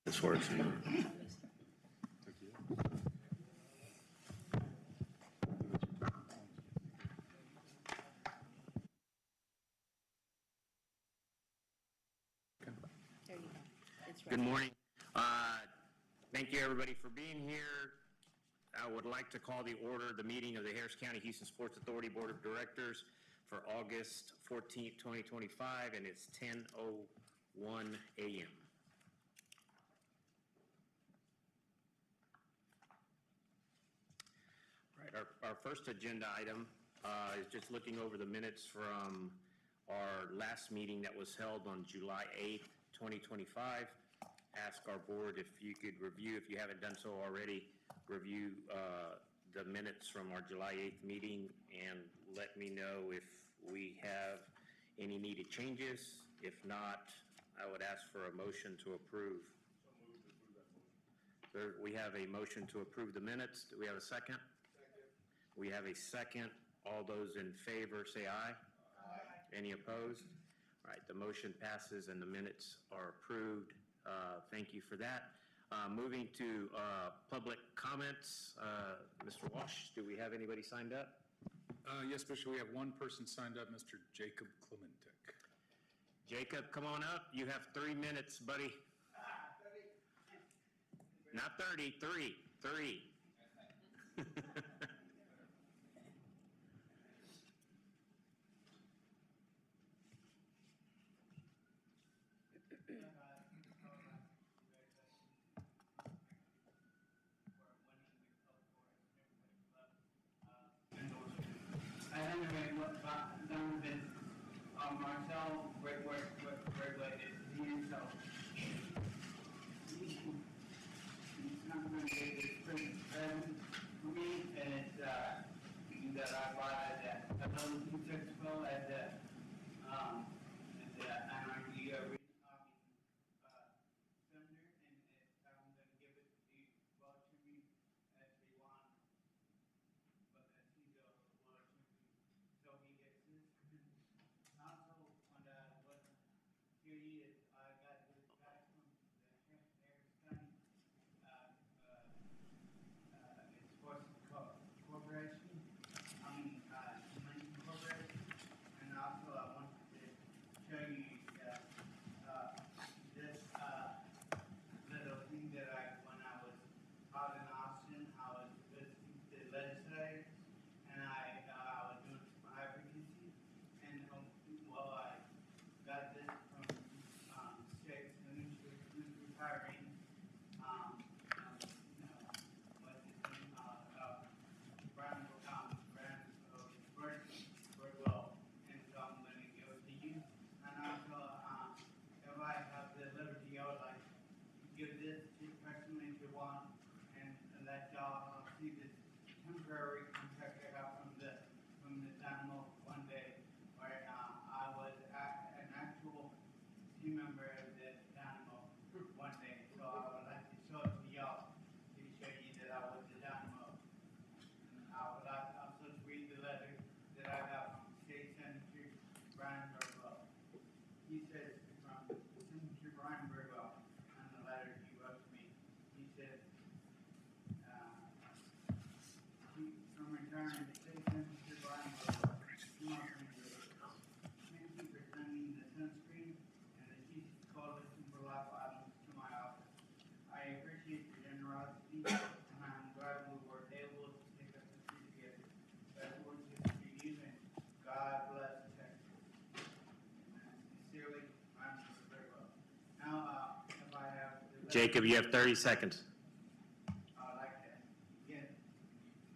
This works. There you go. It's Good ready. morning. Thank you, everybody, for being here. I would like to call the order the meeting of the Harris County Houston Sports Authority Board of Directors for August 14th, 2025, and it's 10:01 a.m. Right, our first agenda item is just looking over the minutes from our last meeting that was held on July 8th, 2025. Ask our board if you could review, if you haven't done so already, review the minutes from our July 8th meeting and let me know if we have any needed changes. If not, I would ask for a motion to approve. We have a motion to approve the minutes. Do we have a second? We have a second. All those in favor say aye. Aye. Any opposed? All right, the motion passes and the minutes are approved. Thank you for that. Moving to public comments. Mr. Walsh, do we have anybody signed up? Yes, Bishop, we have one person signed up, Mr. Jacob Clementic. Jacob, come on up. You have 3 minutes, buddy. 30. Not 30, 3. Marcel regulated me, so he's not going to get this present for me, and it's that I bought at the Littleton Expo at the Anarchy Arena Center, and I'm going to give it to you, well, to me as they want, but as he goes, well, to me, so he gets this. Also, when what here he is, I got this guy from the Harris County Sports Corporation, Money Corporation, and also I wanted to show you this little thing that when I was out in Austin, I was visiting the legislature, and I was doing some advocacy, and well, I got this from State Senator who's retiring. What's his name? Birdwell, and so I'm going to give it to you. And also, if I have the liberty, I would like to give this to you personally if you want, and let y'all see this temporary contract I got from the Dynamo one day, where I was an actual team member of the Dynamo one day. So I would like to show it to y'all to show you that I was the Dynamo. And I would like also to read the letter that I got from State Senator Brian Birdwell. He says from Senator Brian Birdwell on the letter he wrote to me. He said, from returning State Senator Brian Birdwell. Thank you for sending the sunscreen and the Jesus Coalition for Life items to my office. I appreciate your generosity, and I'm glad we were able to take up the tree together. Best wishes to you, and God bless Texas. Sincerely, I'm very well. Now, if I have Jacob, you have 30 seconds. I'd like to get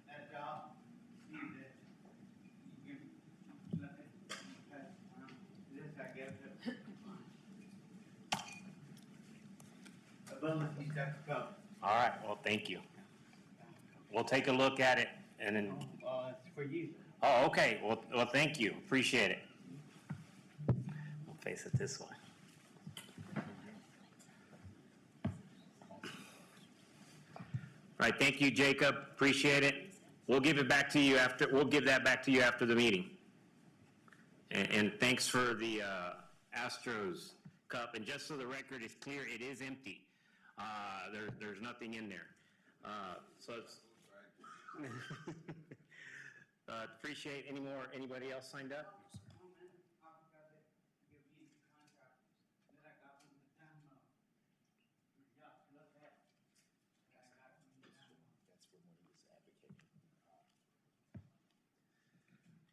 that job, see that you can let it pass around. This I give to abundance, he's got to come. All right, well, thank you. We'll take a look at it and then. It's for you. Oh, okay. Well, thank you. Appreciate it. We'll face it this way. All right, thank you, Jacob. Appreciate it. We'll give it back to you after. We'll give that back to you after the meeting. And thanks for the Astros cup. And just so the record is clear, it is empty. There's nothing in there. So it's, appreciate anybody else signed up?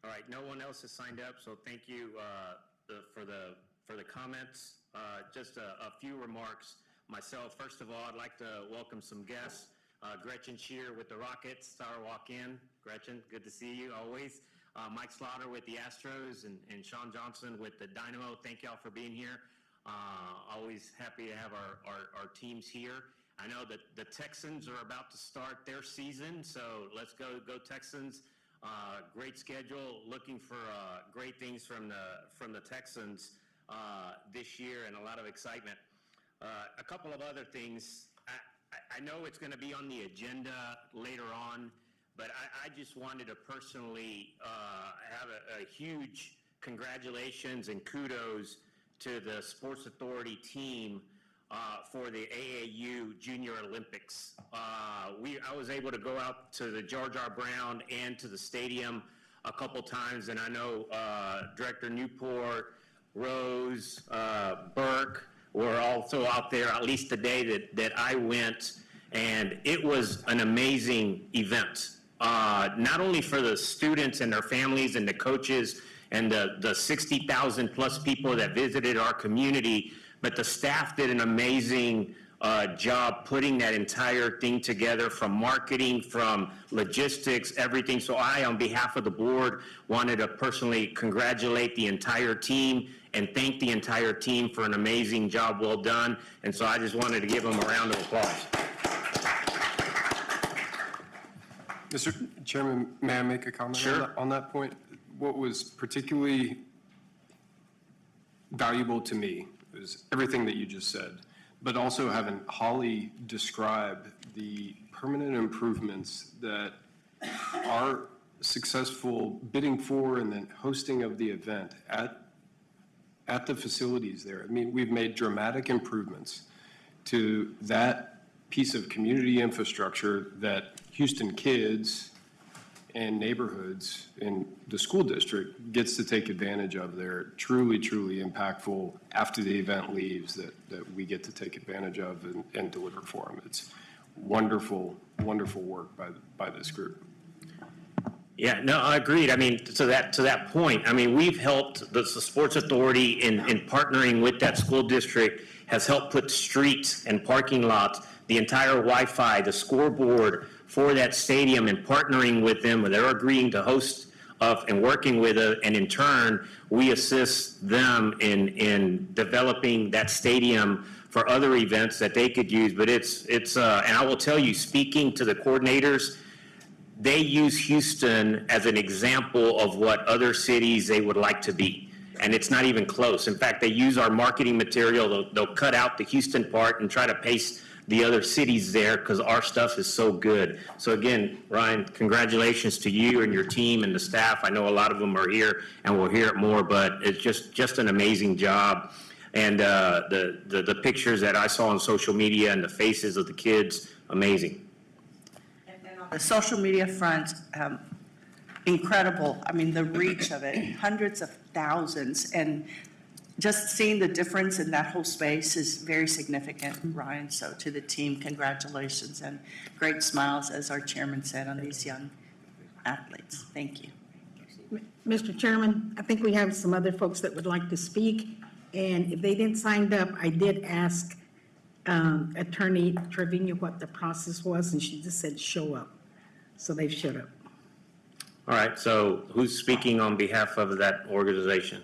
All right, no one else has signed up, so thank you for the comments. Just a few remarks myself. First of all, I'd like to welcome some guests. Gretchen Shear with the Rockets, star walk-in. Gretchen, good to see you always. Mike Slaughter with the Astros and Sean Johnson with the Dynamo. Thank y'all for being here. Always happy to have our teams here. I know that the Texans are about to start their season, so let's go Texans. Great schedule. Looking for great things from the Texans this year, and a lot of excitement. A couple of other things. I know it's going to be on the agenda later on, but I just wanted to personally have a huge congratulations and kudos to the Sports Authority team for the AAU Junior Olympics. I was able to go out to the Jar Jar Brown and to the stadium a couple times, and I know Director Newport, Rose, Burke were also out there, at least the day that I went, and it was an amazing event. Not only for the students and their families and the coaches and the 60,000 plus people that visited our community, but the staff did an amazing job putting that entire thing together, from marketing, from logistics, everything. So I, on behalf of the board, wanted to personally congratulate the entire team and thank the entire team for an amazing job well done. And so I just wanted to give them a round of applause. Mr. Chairman, may I make a comment Sure. on that point? What was particularly valuable to me was everything that you just said, but also having Holly describe the permanent improvements that our successful bidding for and then hosting of the event at the facilities there. I mean, we've made dramatic improvements to that piece of community infrastructure that Houston kids and neighborhoods in the school district gets to take advantage of. They're truly, truly impactful after the event leaves that we get to take advantage of and deliver for them. It's wonderful, wonderful work by this group. Yeah, no, I agreed. I mean, to that point, I mean, we've helped, the Sports Authority in partnering with that school district has helped put streets and parking lots, the entire Wi-Fi, the scoreboard for that stadium, and partnering with them, they're agreeing to host and working with us, and in turn, we assist them in developing that stadium for other events that they could use. But it's and I will tell you, speaking to the coordinators, they use Houston as an example of what other cities they would like to be. And it's not even close. In fact, they use our marketing material. They'll cut out the Houston part and try to paste the other cities there because our stuff is so good. So again, Ryan, congratulations to you and your team and the staff. I know a lot of them are here and we'll hear it more, but it's just an amazing job. And the pictures that I saw on social media and the faces of the kids, amazing. The social media front, incredible. I mean, the reach of it, hundreds of thousands, and just seeing the difference in that whole space is very significant, Ryan. So to the team, congratulations, and great smiles, as our chairman said, on these young athletes. Thank you. Mr. Chairman, I think we have some other folks that would like to speak, and if they didn't sign up, I did ask Attorney Trevino what the process was, and she just said show up. So they've showed up. All right, so who's speaking on behalf of that organization?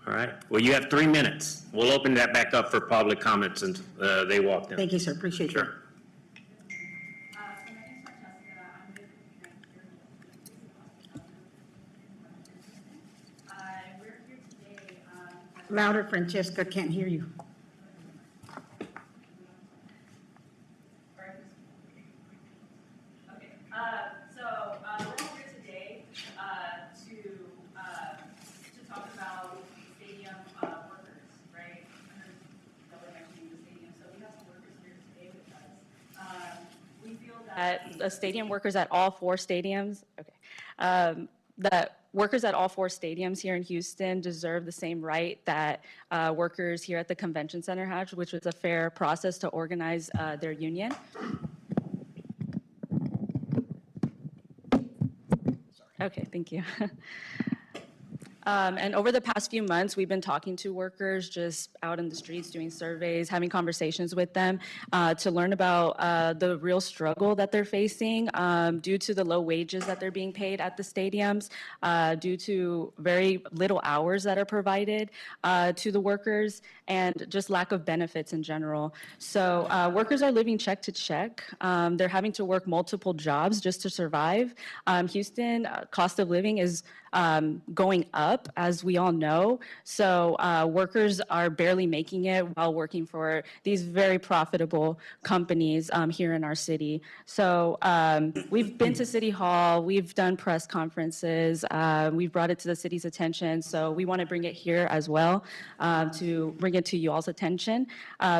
All right, well, you have 3 minutes. We'll open that back up for public comments and they walked in. Thank you, sir. Appreciate that. Sure. My name is Francesca. I'm with we're here today. Louder, Francesca. Can't hear you. Okay. So we're here today to talk about stadium workers, right? that the stadium workers at all 4 stadiums, that workers at all 4 stadiums here in Houston deserve the same right that workers here at the Convention Center have, which was a fair process to organize their union. Okay, thank you. And over the past few months, we've been talking to workers just out in the streets, doing surveys, having conversations with them to learn about the real struggle that they're facing due to the low wages that they're being paid at the stadiums, due to very little hours that are provided to the workers, and just lack of benefits in general. So workers are living check to check. They're having to work multiple jobs just to survive. Houston, cost of living is going up, as we all know. So workers are barely making it while working for these very profitable companies here in our city. So we've been to City Hall, we've done press conferences, we've brought it to the city's attention. So we want to bring it here as well to bring it to you all's attention.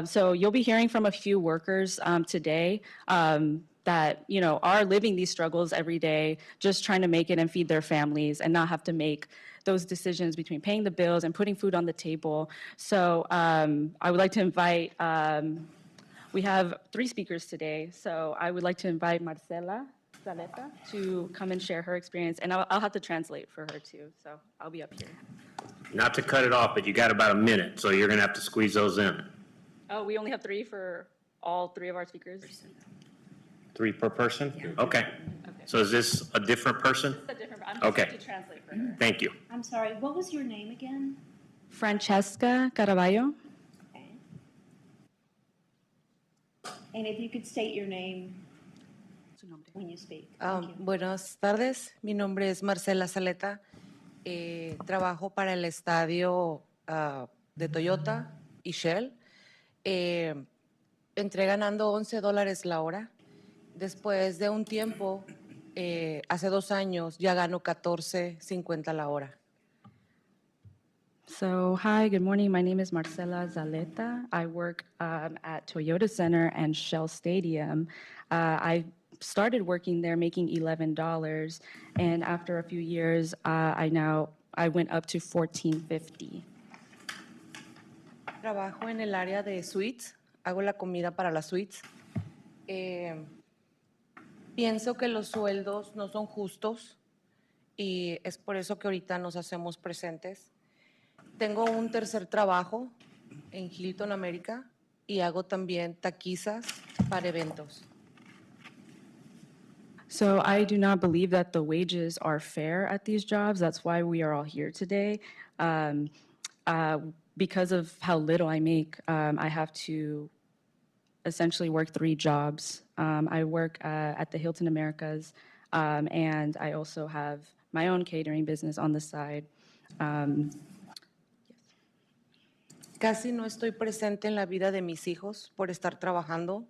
So you'll be hearing from a few workers today that, you know, are living these struggles every day, just trying to make it and feed their families and not have to make those decisions between paying the bills and putting food on the table. So I would like to invite, we have 3 speakers today. So I would like to invite Marcela Zaleta to come and share her experience. And I'll have to translate for her too. So I'll be up here. Not to cut it off, but you got about a minute, so you're going to have to squeeze those in. Oh, we only have 3 for all 3 of our speakers? 3 per person? Okay. So is this a different person? It's a different, I'm Okay. just to translate for her. Thank you. I'm sorry, what was your name again? Francesca Caraballo. Okay. And if you could state your name when you speak. Thank you. Buenas tardes, mi nombre es Marcela Zaleta. Trabajo para el estadio de Toyota y Shell. Entré ganando $11 la hora. Después de un tiempo, hace 2 años, ya gano $14.50 la hora. So, hi, good morning. My name is Marcela Zaleta. I work at Toyota Center and Shell Stadium. I started working there making $11, and after a few years, I went up to $14.50. Trabajo en el área de suites. Hago la comida para las suites. Pienso que los sueldos no son justos y es por eso que ahorita nos hacemos presentes. Tengo un tercer trabajo en Hilton América y hago también taquizas para eventos. So I do not believe that the wages are fair at these jobs. That's why we are all here today. Because of how little I make, I have to essentially work 3 jobs. I work at the Hilton Americas, and I also have my own catering business on the side. Casi no estoy presente en la vida de mis hijos por estar trabajando.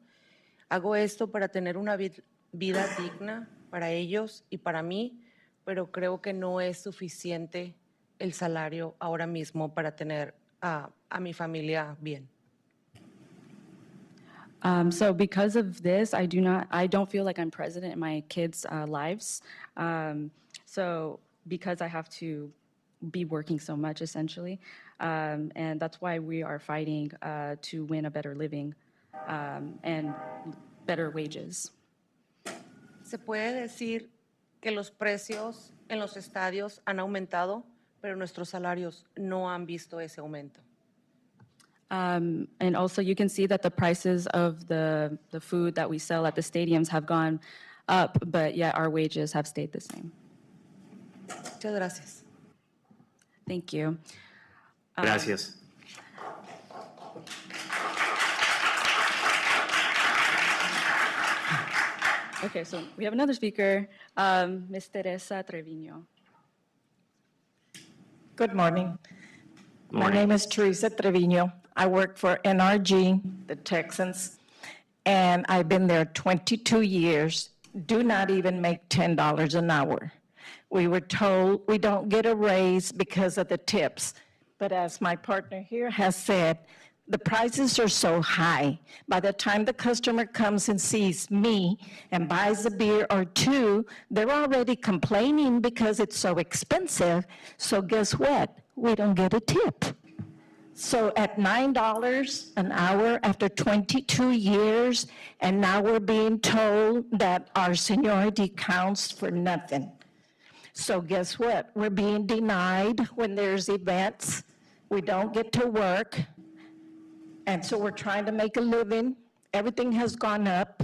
Hago esto para tener una vida digna para ellos y para mí, pero creo que no es suficiente el salario ahora mismo para tener a mi familia bien. So because of this, I don't feel like I'm present in my kids' lives. So because I have to be working so much, essentially, and that's why we are fighting to win a better living and better wages. Se puede decir que los precios en los estadios han aumentado, pero nuestros salarios no han visto ese aumento. And also you can see that the prices of the food that we sell at the stadiums have gone up, but yet our wages have stayed the same. Muchas gracias. Thank you. Gracias. Okay, so we have another speaker, Ms. Teresa Trevino. Good morning. My Morning. name is Teresa Trevino. I work for NRG, the Texans, and I've been there 22 years, do not even make $10 an hour. We were told we don't get a raise because of the tips, but as my partner here has said, The prices are so high. By the time the customer comes and sees me and buys a beer or two, they're already complaining because it's so expensive. So guess what? We don't get a tip. So at $9 an hour after 22 years, and now we're being told that our seniority counts for nothing. So guess what? We're being denied when there's events. We don't get to work. And so we're trying to make a living. Everything has gone up.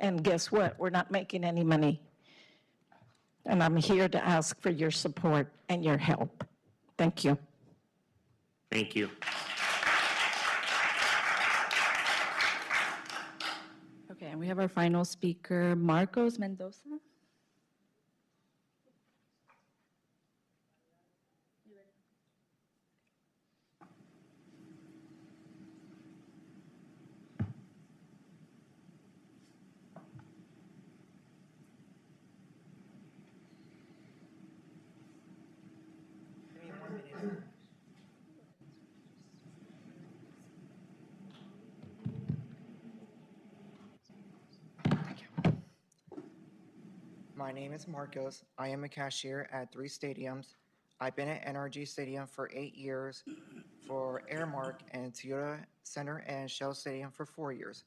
And guess what? We're not making any money. And I'm here to ask for your support and your help. Thank you. Thank you. Okay, and we have our final speaker, Marcos Mendoza. My name is Marcos. I am a cashier at 3 stadiums. I've been at NRG Stadium for 8 years, for Airmark and Toyota Center and Shell Stadium for 4 years.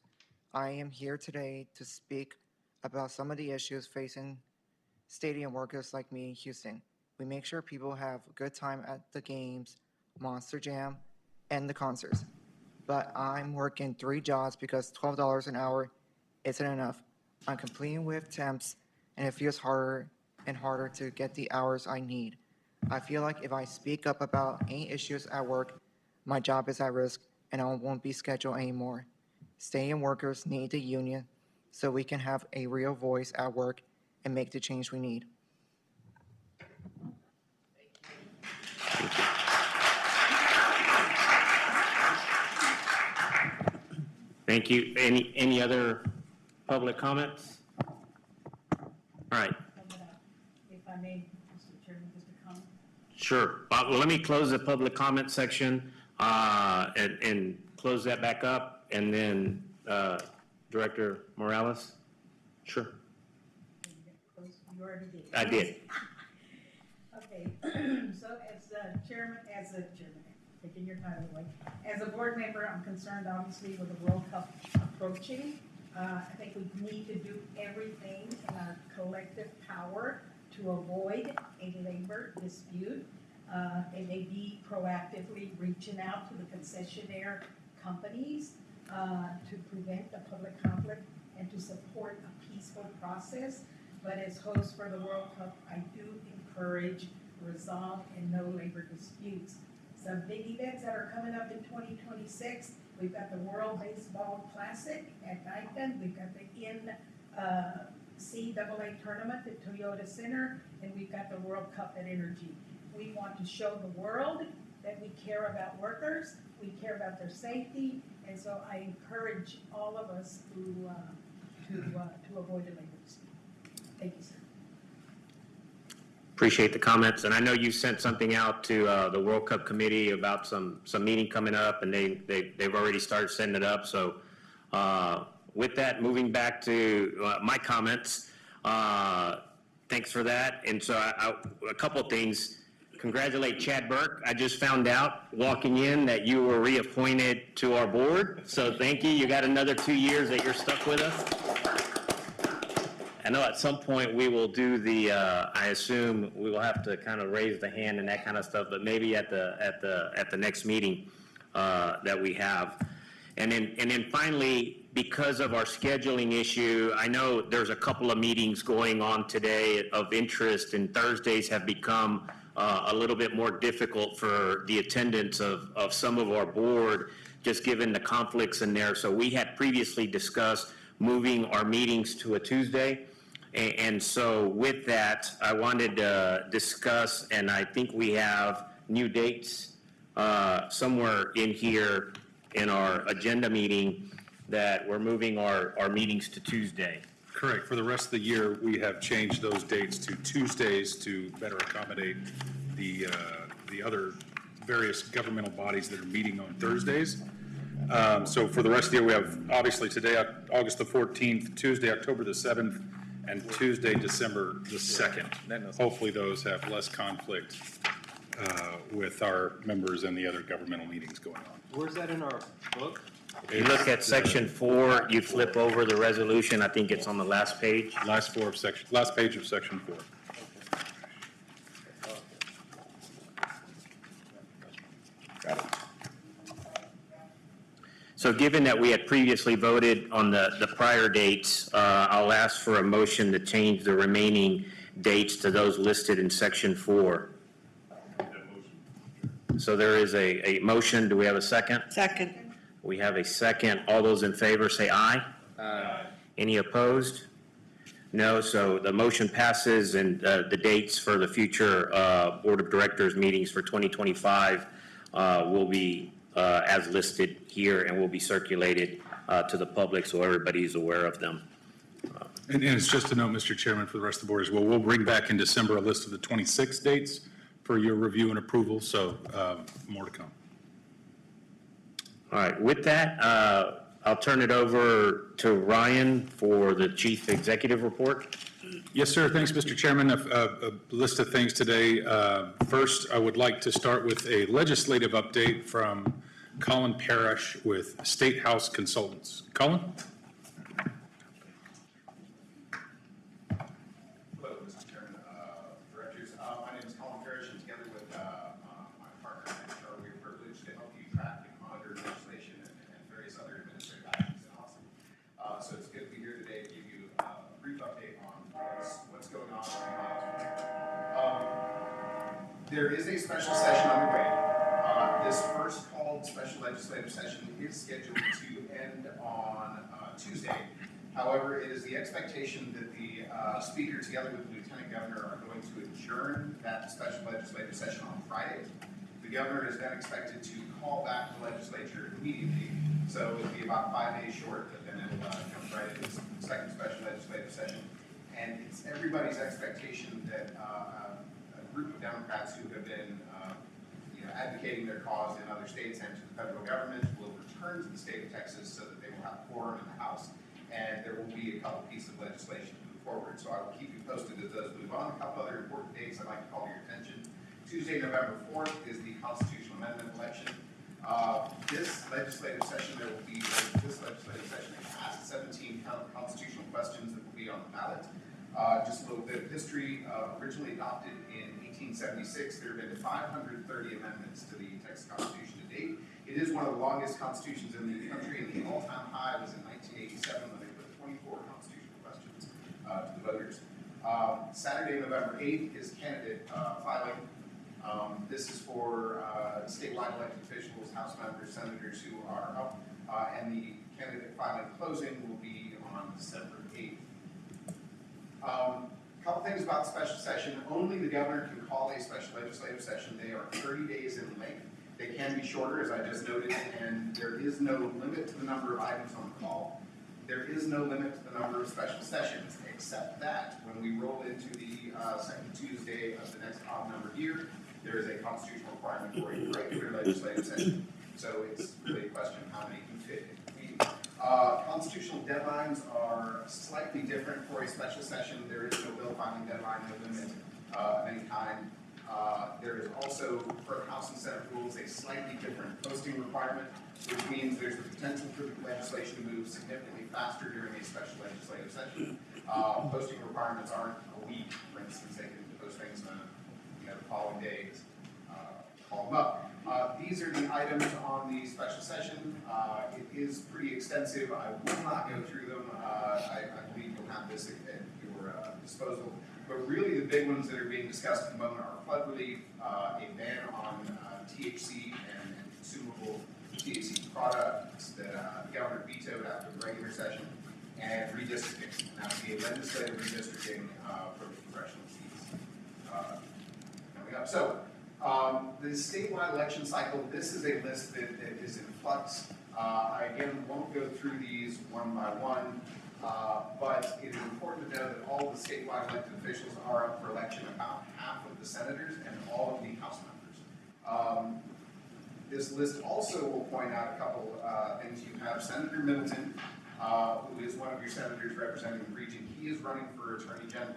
I am here today to speak about some of the issues facing stadium workers like me in Houston. We make sure people have a good time at the games, Monster Jam, and the concerts. But I'm working 3 jobs because $12 an hour isn't enough. I'm competing with temps, and it feels harder and harder to get the hours I need. I feel like if I speak up about any issues at work, my job is at risk and I won't be scheduled anymore. Stadium workers need the union so we can have a real voice at work and make the change we need. Thank you. Any other public comments? All right. If I may, Mr. Chairman, just a comment. Sure. Well, let me close the public comment section and close that back up, and then Director Morales. Sure. You already did. I did. Okay, so taking your time away. As a board member, I'm concerned obviously with the World Cup approaching. I think we need to do everything in our collective power to avoid a labor dispute. It may be proactively reaching out to the concessionaire companies to prevent a public conflict and to support a peaceful process. But as host for the World Cup, I do encourage resolve and no labor disputes. Some big events that are coming up in 2026, we've got the World Baseball Classic at Nikon, we've got the NCAA tournament at Toyota Center, and we've got the World Cup at Energy. We want to show the world that we care about workers, we care about their safety, and so I encourage all of us to avoid a labor dispute. Thank you, sir. Appreciate the comments, and I know you sent something out to the World Cup committee about some meeting coming up, and they've already started setting it up. So with that, moving back to my comments, thanks for that. And so a couple of things. Congratulate Chad Burke. I just found out walking in that you were reappointed to our board. So thank you. You got another 2 years that you're stuck with us. I know at some point we will do the, I assume we will have to kind of raise the hand and that kind of stuff, but maybe at the next meeting that we have. And then finally, because of our scheduling issue, I know there's a couple of meetings going on today of interest, and Thursdays have become a little bit more difficult for the attendance of some of our board, just given the conflicts in there. So we had previously discussed moving our meetings to a Tuesday. And so with that, I wanted to discuss, and I think we have new dates somewhere in here in our agenda meeting that we're moving our meetings to Tuesday. Correct. For the rest of the year, we have changed those dates to Tuesdays to better accommodate the other various governmental bodies that are meeting on Thursdays. So for the rest of the year, we have obviously today, August the 14th, Tuesday, October the 7th, and Tuesday, December the 2nd. Hopefully those have less conflict with our members and the other governmental meetings going on. Where's that in our book? You look at section 4, you flip over the resolution, I think it's on the last page. Last page of section 4. So given that we had previously voted on the prior dates, I'll ask for a motion to change the remaining dates to those listed in section 4. So there is a motion. Do we have a second? Second. We have a second. All those in favor say aye. Aye. Any opposed? No, so the motion passes, and the dates for the future Board of Directors meetings for 2025 will be as listed here and will be circulated to the public so everybody's aware of them. And it's just a note, Mr. Chairman, for the rest of the board as well. We'll bring back in December a list of the 26 dates for your review and approval, so more to come. All right, with that, I'll turn it over to Ryan for the Chief Executive Report. Yes, sir. Thanks, Mr. Chairman. A list of things today. First, I would like to start with a legislative update from Colin Parrish with State House Consultants. Colin? Hello, Mr. Chairman, Directors. My name is Colin Parrish, and together with my partner, we're privileged to help you track and monitor legislation and various other administrative actions in Austin. So it's good to be here today to give you a brief update on what's going on in Austin. There is a special session underway. This first called special legislative session is scheduled to end on Tuesday. However, it is the expectation that the Speaker, together with the Lieutenant Governor, are going to adjourn that special legislative session on Friday. The Governor is then expected to call back the legislature immediately, so it'll be about 5 days short, but then it'll come right into the second special legislative session. And it's everybody's expectation that a group of Democrats who have been advocating their cause in other states and to the federal government will return to the state of Texas so that they will have quorum in the House, and there will be a couple pieces of legislation to move forward. So I will keep you posted as those move on. A couple other important dates I'd like to call to your attention. Tuesday, November 4th is the constitutional amendment election. This legislative session, this legislative session has 17 constitutional questions that will be on the ballot. Just a little bit of history. Originally adopted in 1876, there have been 530 amendments to the Texas Constitution to date. It is one of the longest constitutions in the country, and the all-time high was in 1987 when they put 24 constitutional questions to the voters. Saturday, November 8th is candidate filing. This is for statewide elected officials, House members, senators who are up, and the candidate filing closing will be on December 8th. Couple things about the special session. Only the governor can call a special legislative session. They are 30 days in length. They can be shorter, as I just noted, and there is no limit to the number of items on the call. There is no limit to the number of special sessions, except that when we roll into the second Tuesday of the next odd-numbered year, there is a constitutional requirement for a regular legislative session. So it's really a question of how many can fit in the meeting. Constitutional deadlines are slightly different for a special session. There is no bill filing deadline, no limit of any kind. There is also, per House and Senate rules, a slightly different posting requirement, which means there's the potential for the legislation to move significantly faster during a special legislative session. Posting requirements aren't a week, for instance. They can post things on the following day, call them up. These are the items on the special session. It is pretty extensive. I will not go through them. I believe you'll have this at your disposal. But really the big ones that are being discussed at the moment are flood relief, a ban on THC and consumable THC products that the governor vetoed after the regular session, and redistricting. And that would be a legislative redistricting for the congressional seats coming up. So the statewide election cycle, this is a list that is in flux. I again won't go through these one by one, but it is important to know that all the statewide elected officials are up for election, about half of the senators and all of the House members. This list also will point out a couple things. You have Senator Middleton, who is one of your senators representing the region. He is running for Attorney General.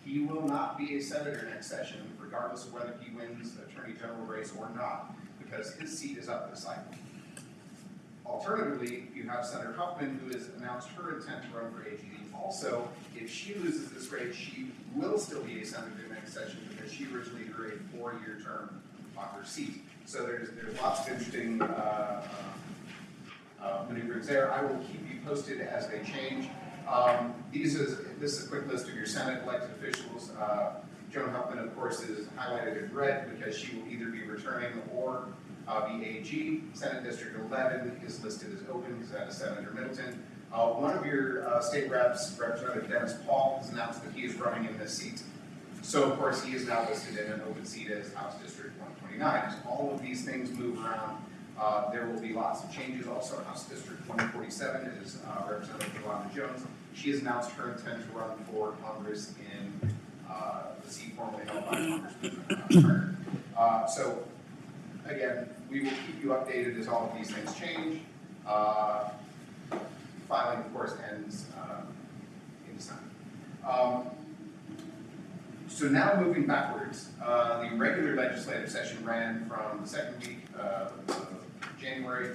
He will not be a senator next session, regardless of whether he wins the Attorney General race or not, because his seat is up this cycle. Alternatively, you have Senator Huffman, who has announced her intent to run for AG. Also, if she loses this race, she will still be a senator next session because she originally drew a 4-year term on her seat. So there's lots of interesting maneuverings there. I will keep you posted as they change. This is a quick list of your Senate elected officials. Joan Huffman, of course, is highlighted in red because she will either be returning or be AG. Senate District 11 is listed as open because that is Senator Middleton. One of your state reps, Representative Dennis Paul, has announced that he is running in this seat. So, of course, he is now listed in an open seat as House District 129. As all of these things move around, there will be lots of changes. Also, House District 147 is Representative Yolanda Jones. She has announced her intent to run for Congress in the seat formerly held by Congressman Turner. So, again, we will keep you updated as all of these things change. Filing, of course, ends in December. So now moving backwards, the regular legislative session ran from the second week of January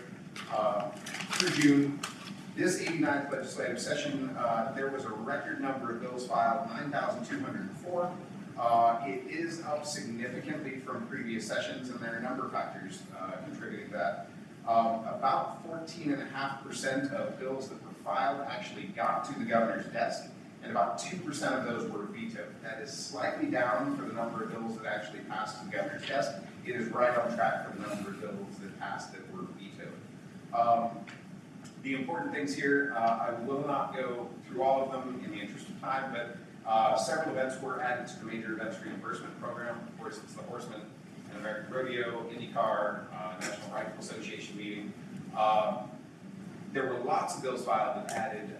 through June. This 89th legislative session, there was a record number of bills filed, 9,204. It is up significantly from previous sessions, and there are a number of factors contributing to that. About 14.5% of bills that were filed actually got to the governor's desk, and about 2% of those were vetoed. That is slightly down for the number of bills that actually passed to the governor's desk. It is right on track for the number of bills that passed that were vetoed. The important things here, I will not go through all of them in the interest of time, but several events were added to the major events reimbursement program. Of course, it's the Horseman and American Rodeo, IndyCar, National Rifle Association meeting. There were lots of bills filed that added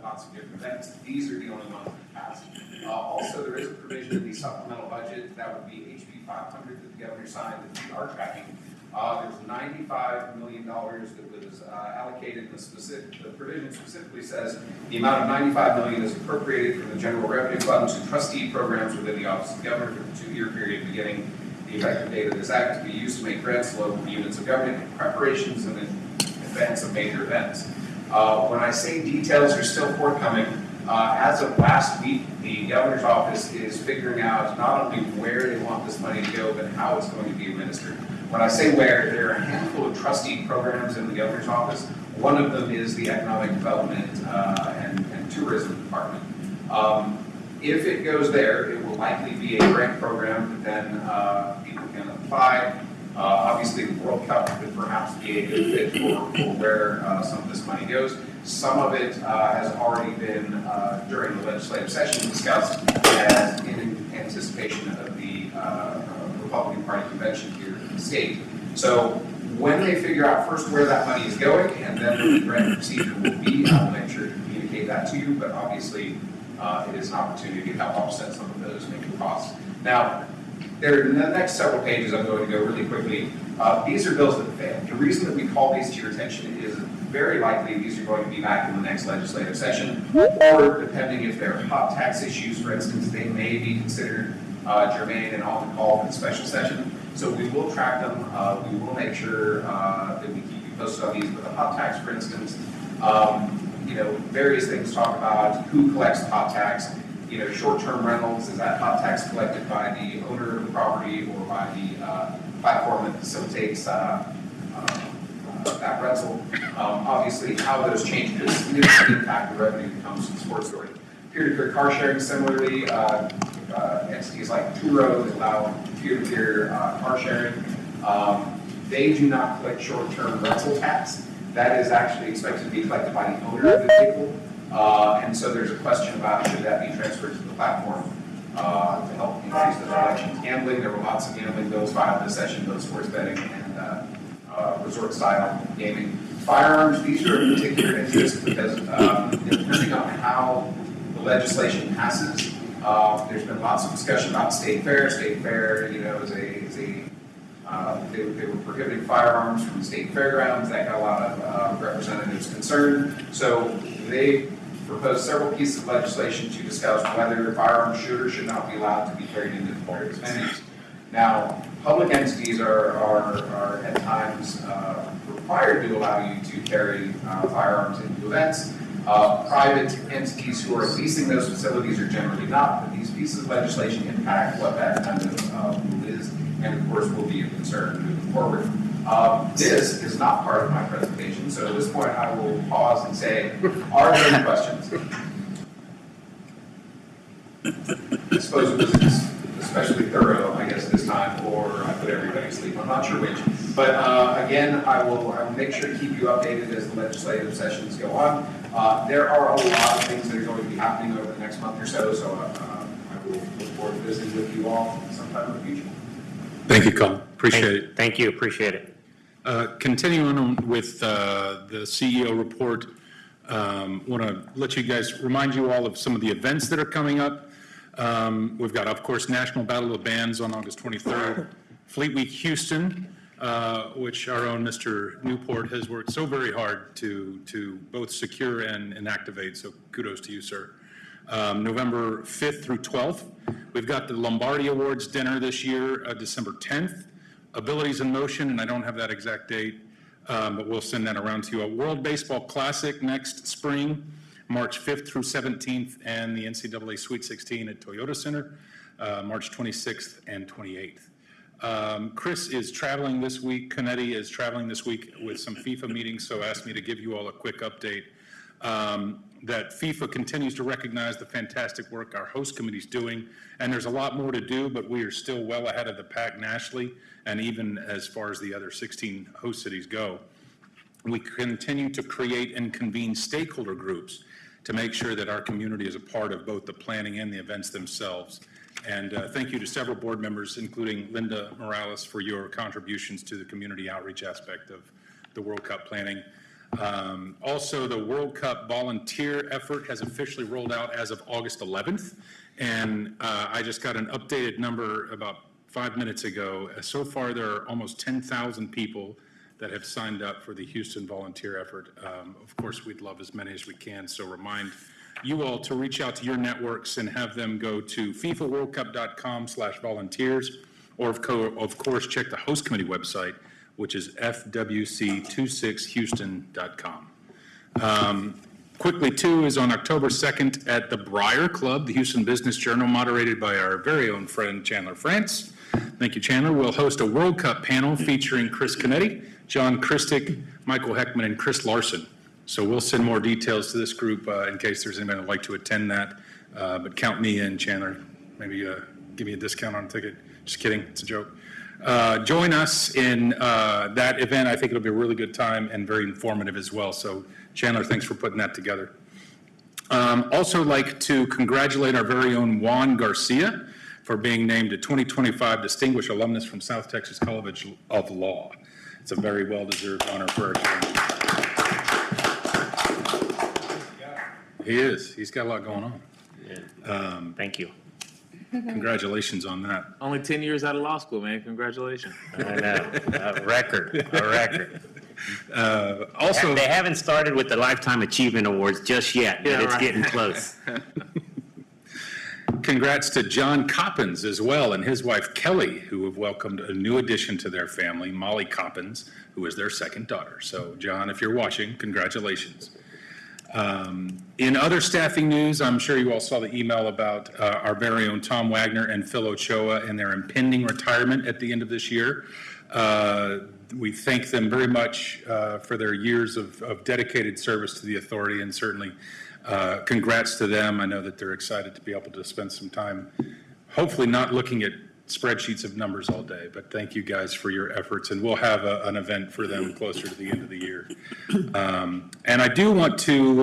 lots of different events. These are the only ones that passed. Also, there is a provision in the supplemental budget that would be HB 500 that the governor signed that we are tracking. There's $95 million that was allocated. The provision specifically says the amount of $95 million is appropriated from the General Revenue Fund to trustee programs within the Office of the Governor for the 2-year period beginning the effective date of this act to be used to make grants to local units of government in preparations and in advance of major events. When I say details are still forthcoming, as of last week, the governor's office is figuring out not only where they want this money to go, but how it's going to be administered. When I say where, there are a handful of trustee programs in the governor's office. One of them is the Economic Development and Tourism Department. If it goes there, it will likely be a grant program that then people can apply. Obviously, the World Cup could perhaps be a good fit for where some of this money goes. Some of it has already been, during the legislative session, discussed as in anticipation of the Republican Party convention here in the state. So when they figure out first where that money is going and then what the grant procedure will be, I will make sure to communicate that to you, but obviously it is an opportunity to help offset some of those major costs. Now, in the next several pages, I'm going to go really quickly. These are bills that failed. The reason that we call these to your attention is very likely these are going to be back in the next legislative session, or depending if they're hot tax issues, for instance, they may be considered germane and on the call for the special session. So we will track them. We will make sure that we keep you posted on these. But the hot tax, for instance, various things talk about who collects the hot tax. Short-term rentals, is that hot tax collected by the owner of the property or by the platform that facilitates that rental? Obviously, how those changes significantly impact the revenue that comes from the sports story. Peer-to-peer car sharing, similarly, entities like Turo that allow peer-to-peer car sharing. They do not collect short-term rental tax. That is actually expected to be collected by the owner of the vehicle. And so there's a question about should that be transferred to the platform to help increase those collections. Gambling, there were lots of gambling bills filed this session, both sports betting and resort-style gaming. Firearms, these are of particular interest because depending on how the legislation passes, there's been lots of discussion about state fair. State fair, is a They were prohibiting firearms from the state fairgrounds. That got a lot of representatives concerned. So they proposed several pieces of legislation to discuss whether firearms should or should not be allowed to be carried into the various venues. Now, public entities are at times required to allow you to carry firearms into events. Private entities who are leasing those facilities are generally not, but these pieces of legislation impact what that kind of rule is, and of course will be a concern moving forward. This is not part of my presentation, so at this point I will pause and say, are there any questions? I suppose it was especially thorough, I guess, this time, or I put everybody to sleep. I'm not sure which. But again, I will make sure to keep you updated as the legislative sessions go on. There are a lot of things that are going to be happening over the next month or so, so I will look forward to visiting with you all sometime in the future. Thank you, Colin. Appreciate it. Thank you, appreciate it. Continuing on with the CEO report, want to let you guys, remind you all of some of the events that are coming up. We've got, of course, National Battle of the Bands on August 23rd, Fleet Week Houston, which our own Mr. Newport has worked so very hard to both secure and activate, so kudos to you, sir. November 5th through 12th. We've got the Lombardi Awards dinner this year, December 10th. Abilities in Motion, and I don't have that exact date, but we'll send that around to you. A World Baseball Classic next spring, March 5th through 17th, and the NCAA Sweet 16 at Toyota Center, March 26th and 28th. Chris is traveling this week. Canetti is traveling this week with some FIFA meetings, so asked me to give you all a quick update. That FIFA continues to recognize the fantastic work our host committee is doing, and there's a lot more to do, but we are still well ahead of the pack nationally, and even as far as the other 16 host cities go. We continue to create and convene stakeholder groups to make sure that our community is a part of both the planning and the events themselves. And thank you to several board members, including Linda Morales, for your contributions to the community outreach aspect of the World Cup planning. Also, the World Cup volunteer effort has officially rolled out as of August 11th. And I just got an updated number about 5 minutes ago. So far, there are almost 10,000 people that have signed up for the Houston volunteer effort. Of course, we'd love as many as we can, so remind you all to reach out to your networks and have them go to fifaworldcup.com/volunteers, or of course, check the host committee website, which is fwc26houston.com. Quickly, too, is on October 2nd at the Briar Club, the Houston Business Journal, moderated by our very own friend Chandler France. Thank you, Chandler. We'll host a World Cup panel featuring Chris Canetti, John Christick, Michael Heckman, and Chris Larson. So we'll send more details to this group in case there's anybody who'd like to attend that. But count me in, Chandler. Maybe give me a discount on a ticket. Just kidding. It's a joke. Join us in that event. I think it'll be a really good time and very informative as well. So, Chandler, thanks for putting that together. Also like to congratulate our very own Juan Garcia for being named a 2025 Distinguished Alumnus from South Texas College of Law. It's a very well-deserved honor for our community. He is. He's got a lot going on. Yeah. Thank you. Congratulations on that. Only 10 years out of law school, man. Congratulations. I know. A record. Also, they haven't started with the Lifetime Achievement Awards just yet, but it's getting close. Congrats to John Coppins as well and his wife Kelly, who have welcomed a new addition to their family, Molly Coppins, who is their second daughter. So, John, if you're watching, congratulations. In other staffing news, I'm sure you all saw the email about our very own Tom Wagner and Phil Ochoa and their impending retirement at the end of this year. We thank them very much for their years of dedicated service to the authority, and certainly congrats to them. I know that they're excited to be able to spend some time, hopefully not looking at spreadsheets of numbers all day, but thank you guys for your efforts, and we'll have an event for them closer to the end of the year. And I do want to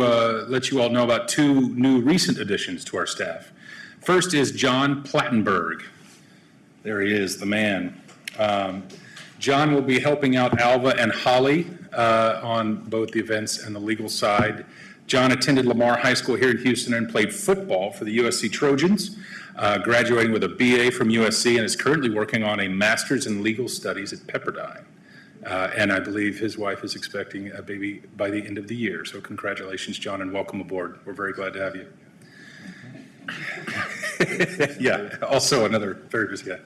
let you all know about two new recent additions to our staff. First is John Plattenberg. There he is, the man. John will be helping out Alva and Holly on both the events and the legal side. John attended Lamar High School here in Houston and played football for the USC Trojans, graduating with a BA from USC and is currently working on a master's in legal studies at Pepperdine. And I believe his wife is expecting a baby by the end of the year. So congratulations, John, and welcome aboard. We're very glad to have you. Yeah, also another very busy guy.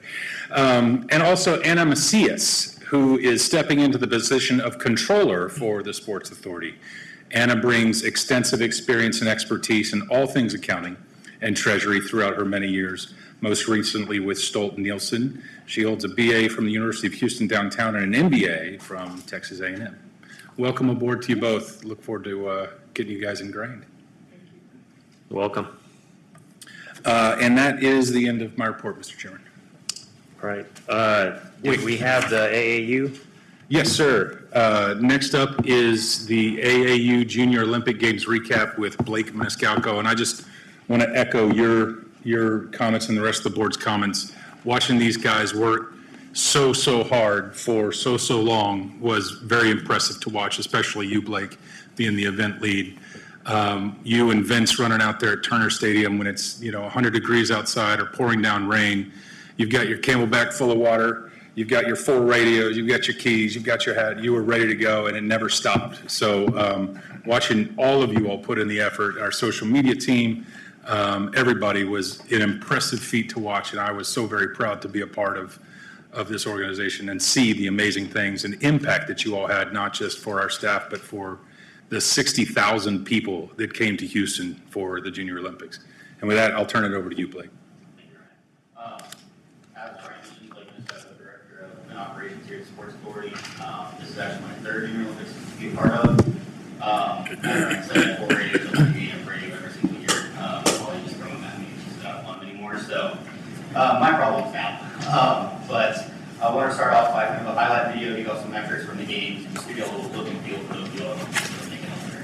And also Anna Macias, who is stepping into the position of controller for the Sports Authority. Anna brings extensive experience and expertise in all things accounting and treasury throughout her many years, most recently with Stolt Nielsen. She holds a BA from the University of Houston downtown and an MBA from Texas A&M. Welcome aboard to you both. Look forward to getting you guys ingrained. Welcome. And that is the end of my report, Mr. Chairman. All right. We have the AAU. Yes, sir. Next up is the AAU Junior Olympic Games recap with Blake Maniscalco. And I just want to echo your comments and the rest of the board's comments. Watching these guys work so hard for so long was very impressive to watch, especially you, Blake, being the event lead. You and Vince running out there at Turner Stadium when it's 100 degrees outside or pouring down rain. You've got your Camelback full of water. You've got your 4 radios. You've got your keys. You've got your hat. You were ready to go, and it never stopped. So watching all of you all put in the effort, our social media team, everybody, was an impressive feat to watch, and I was so very proud to be a part of this organization and see the amazing things and impact that you all had, not just for our staff, but for the 60,000 people that came to Houston for the Junior Olympics. And with that, I'll turn it over to you, Blake. As Brian mentioned, Blake is the Director of Event Operations here at Sports Authority. This is actually my 3rd Junior Olympics to be a part of. As Brian said, 4 radios on the game radio every single year. Probably just throwing at me, just not fun anymore. So my problem's now. But I want to start off by kind of a highlight video, give you all some metrics from the games, just give you a little look and feel for those of you all who are making out there.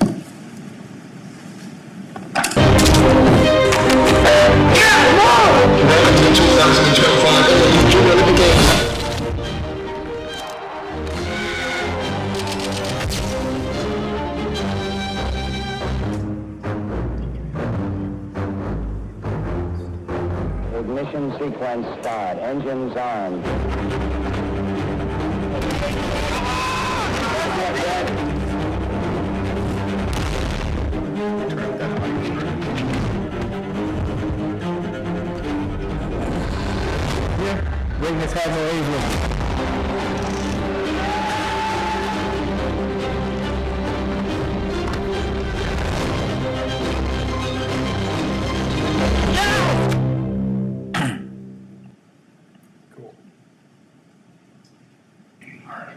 Ignition sequence start. Engines on. Bring this head more easily.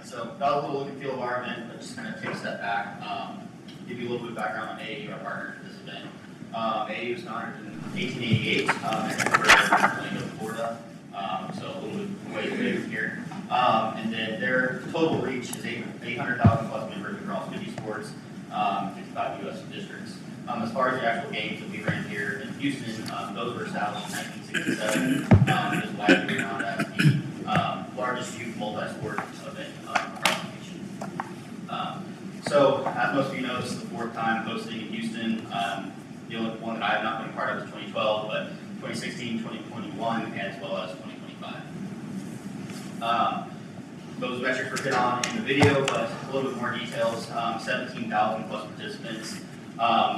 So that was a little look and feel of our event, but just kind of take a step back, give you a little bit of background on AAU, our partner for this event. AAU was founded in 1888 in Orlando, Florida, so a little bit way bigger here. And then their total reach is 800,000 plus members across 50 sports, 55 U.S. districts. As far as the actual games that we ran here in Houston, those were established in 1967, just widely renowned as the largest youth multi-sport event across the nation. So, as most of you know, this is the 4th time hosting in Houston. The only one that I have not been a part of is 2012, but 2016, 2021, as well as 2025. Those metrics were hit on in the video, but a little bit more details. 17,000 plus participants.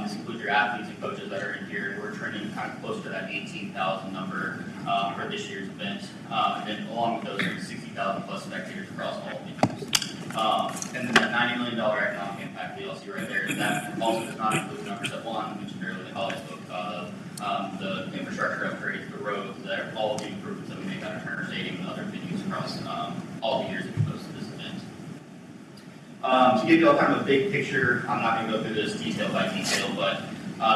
This includes your athletes and coaches that are in here. We're trending kind of close to that 18,000 number for this year's event. And then along with those, 60,000 plus spectators across all venues. And then that $90 million economic impact that you'll see right there, that also does not include numbers that Juan mentioned earlier, the Holly spoke of, the infrastructure upgrades, the roads, all of the improvements that we make out of Turner Stadium and other venues across all the years that we hosted this event. To give you all kind of a big picture, I'm not going to go through this detail by detail, but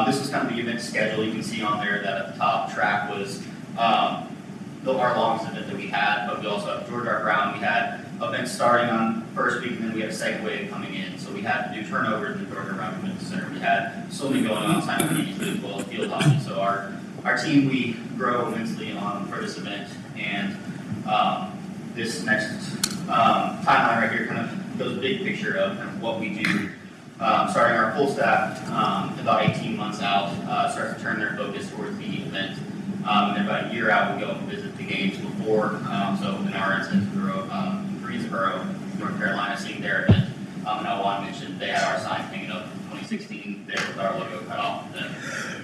this is kind of the event schedule. You can see on there that at the top track was our longest event that we had, but we also have George R. Brown. We had events starting on first week, and then we had a second wave coming in. So we had to do turnovers in the George R. Brown Convention Center. We had swimming going on simultaneously as well as field hockey. So our team, we grow immensely for this event, and this next timeline right here kind of goes a big picture of kind of what we do starting our full staff about 18 months out, starts to turn their focus towards the event. And then about a year out, we go and visit the games before. So in our instance, we were in Greensboro, North Carolina, seeing their event. And I want to mention they had our sign hanging up in 2016 there with our logo cut off.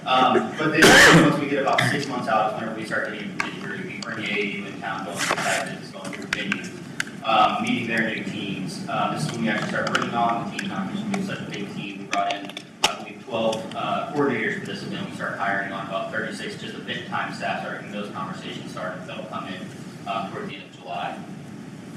But then once we get about 6 months out, is whenever we start getting nitty-gritty. We bring the AAU in town, going through practice, going through venues, meeting their new teams. This is when we actually start bringing on the team competition. We have such a big team. We brought in, I believe, 12 coordinators for this event. We start hiring on about 36 just event time staff, starting those conversations starting. That'll come in towards the end of July.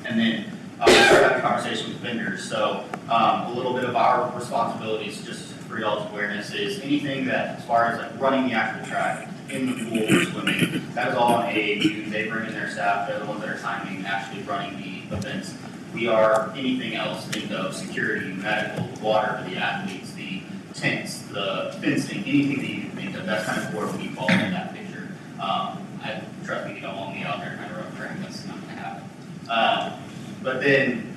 And then we start having conversations with vendors. So a little bit of our responsibilities, just for y'all's awareness, is anything that, as far as like running the actual track, in the pool or swimming, that is all on AAU. They bring in their staff. They're the ones that are timing, actually running the events. We are anything else, think of security, medical, water for the athletes, the tents, the fencing, anything that you can think of. That's kind of where we fall in that picture. Trust me, you don't want me out there kind of rough training. That's not going to happen. But then,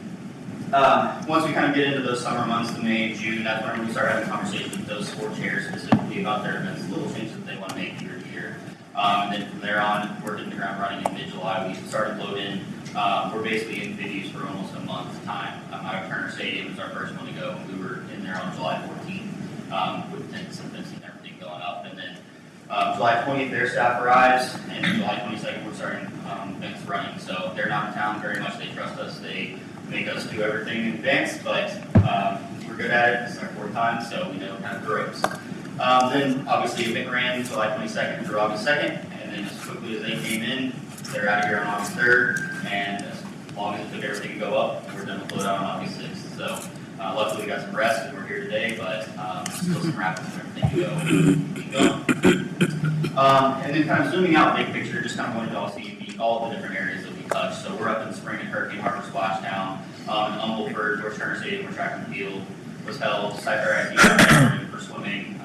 once we kind of get into those summer months, the May, June, that's when we start having conversations with those sport chairs specifically about their events, little changes that they want to make year to year. And then from there on, we're hitting the ground running in mid-July. We started loading. We're basically in venues for almost a month's time. Out of Turner Stadium was our first one to go. We were in there on July 14th with tents and fencing and everything going up. And then July 20th, their staff arrives, and July 22nd, we're starting events running. So they're not in town very much. They trust us. They make us do everything in advance, but we're good at it. It's our fourth time, so we know it kind of grows. Then, obviously, event ran July 22nd through August 2nd, and then as quickly as they came in, they're out of here on August 3rd, and as long as it took everything to go up, we're done with float out on August 6th. So, luckily, we got some rest, and we're here today, but still some wrapping and everything to go. And then, kind of zooming out big picture, just kind of wanted to all see all the different areas that we touch. So, we're up in the spring at Hurricane Harbor Splashdown, in Humbleford, George Turner Stadium, where track and field was held, for swimming,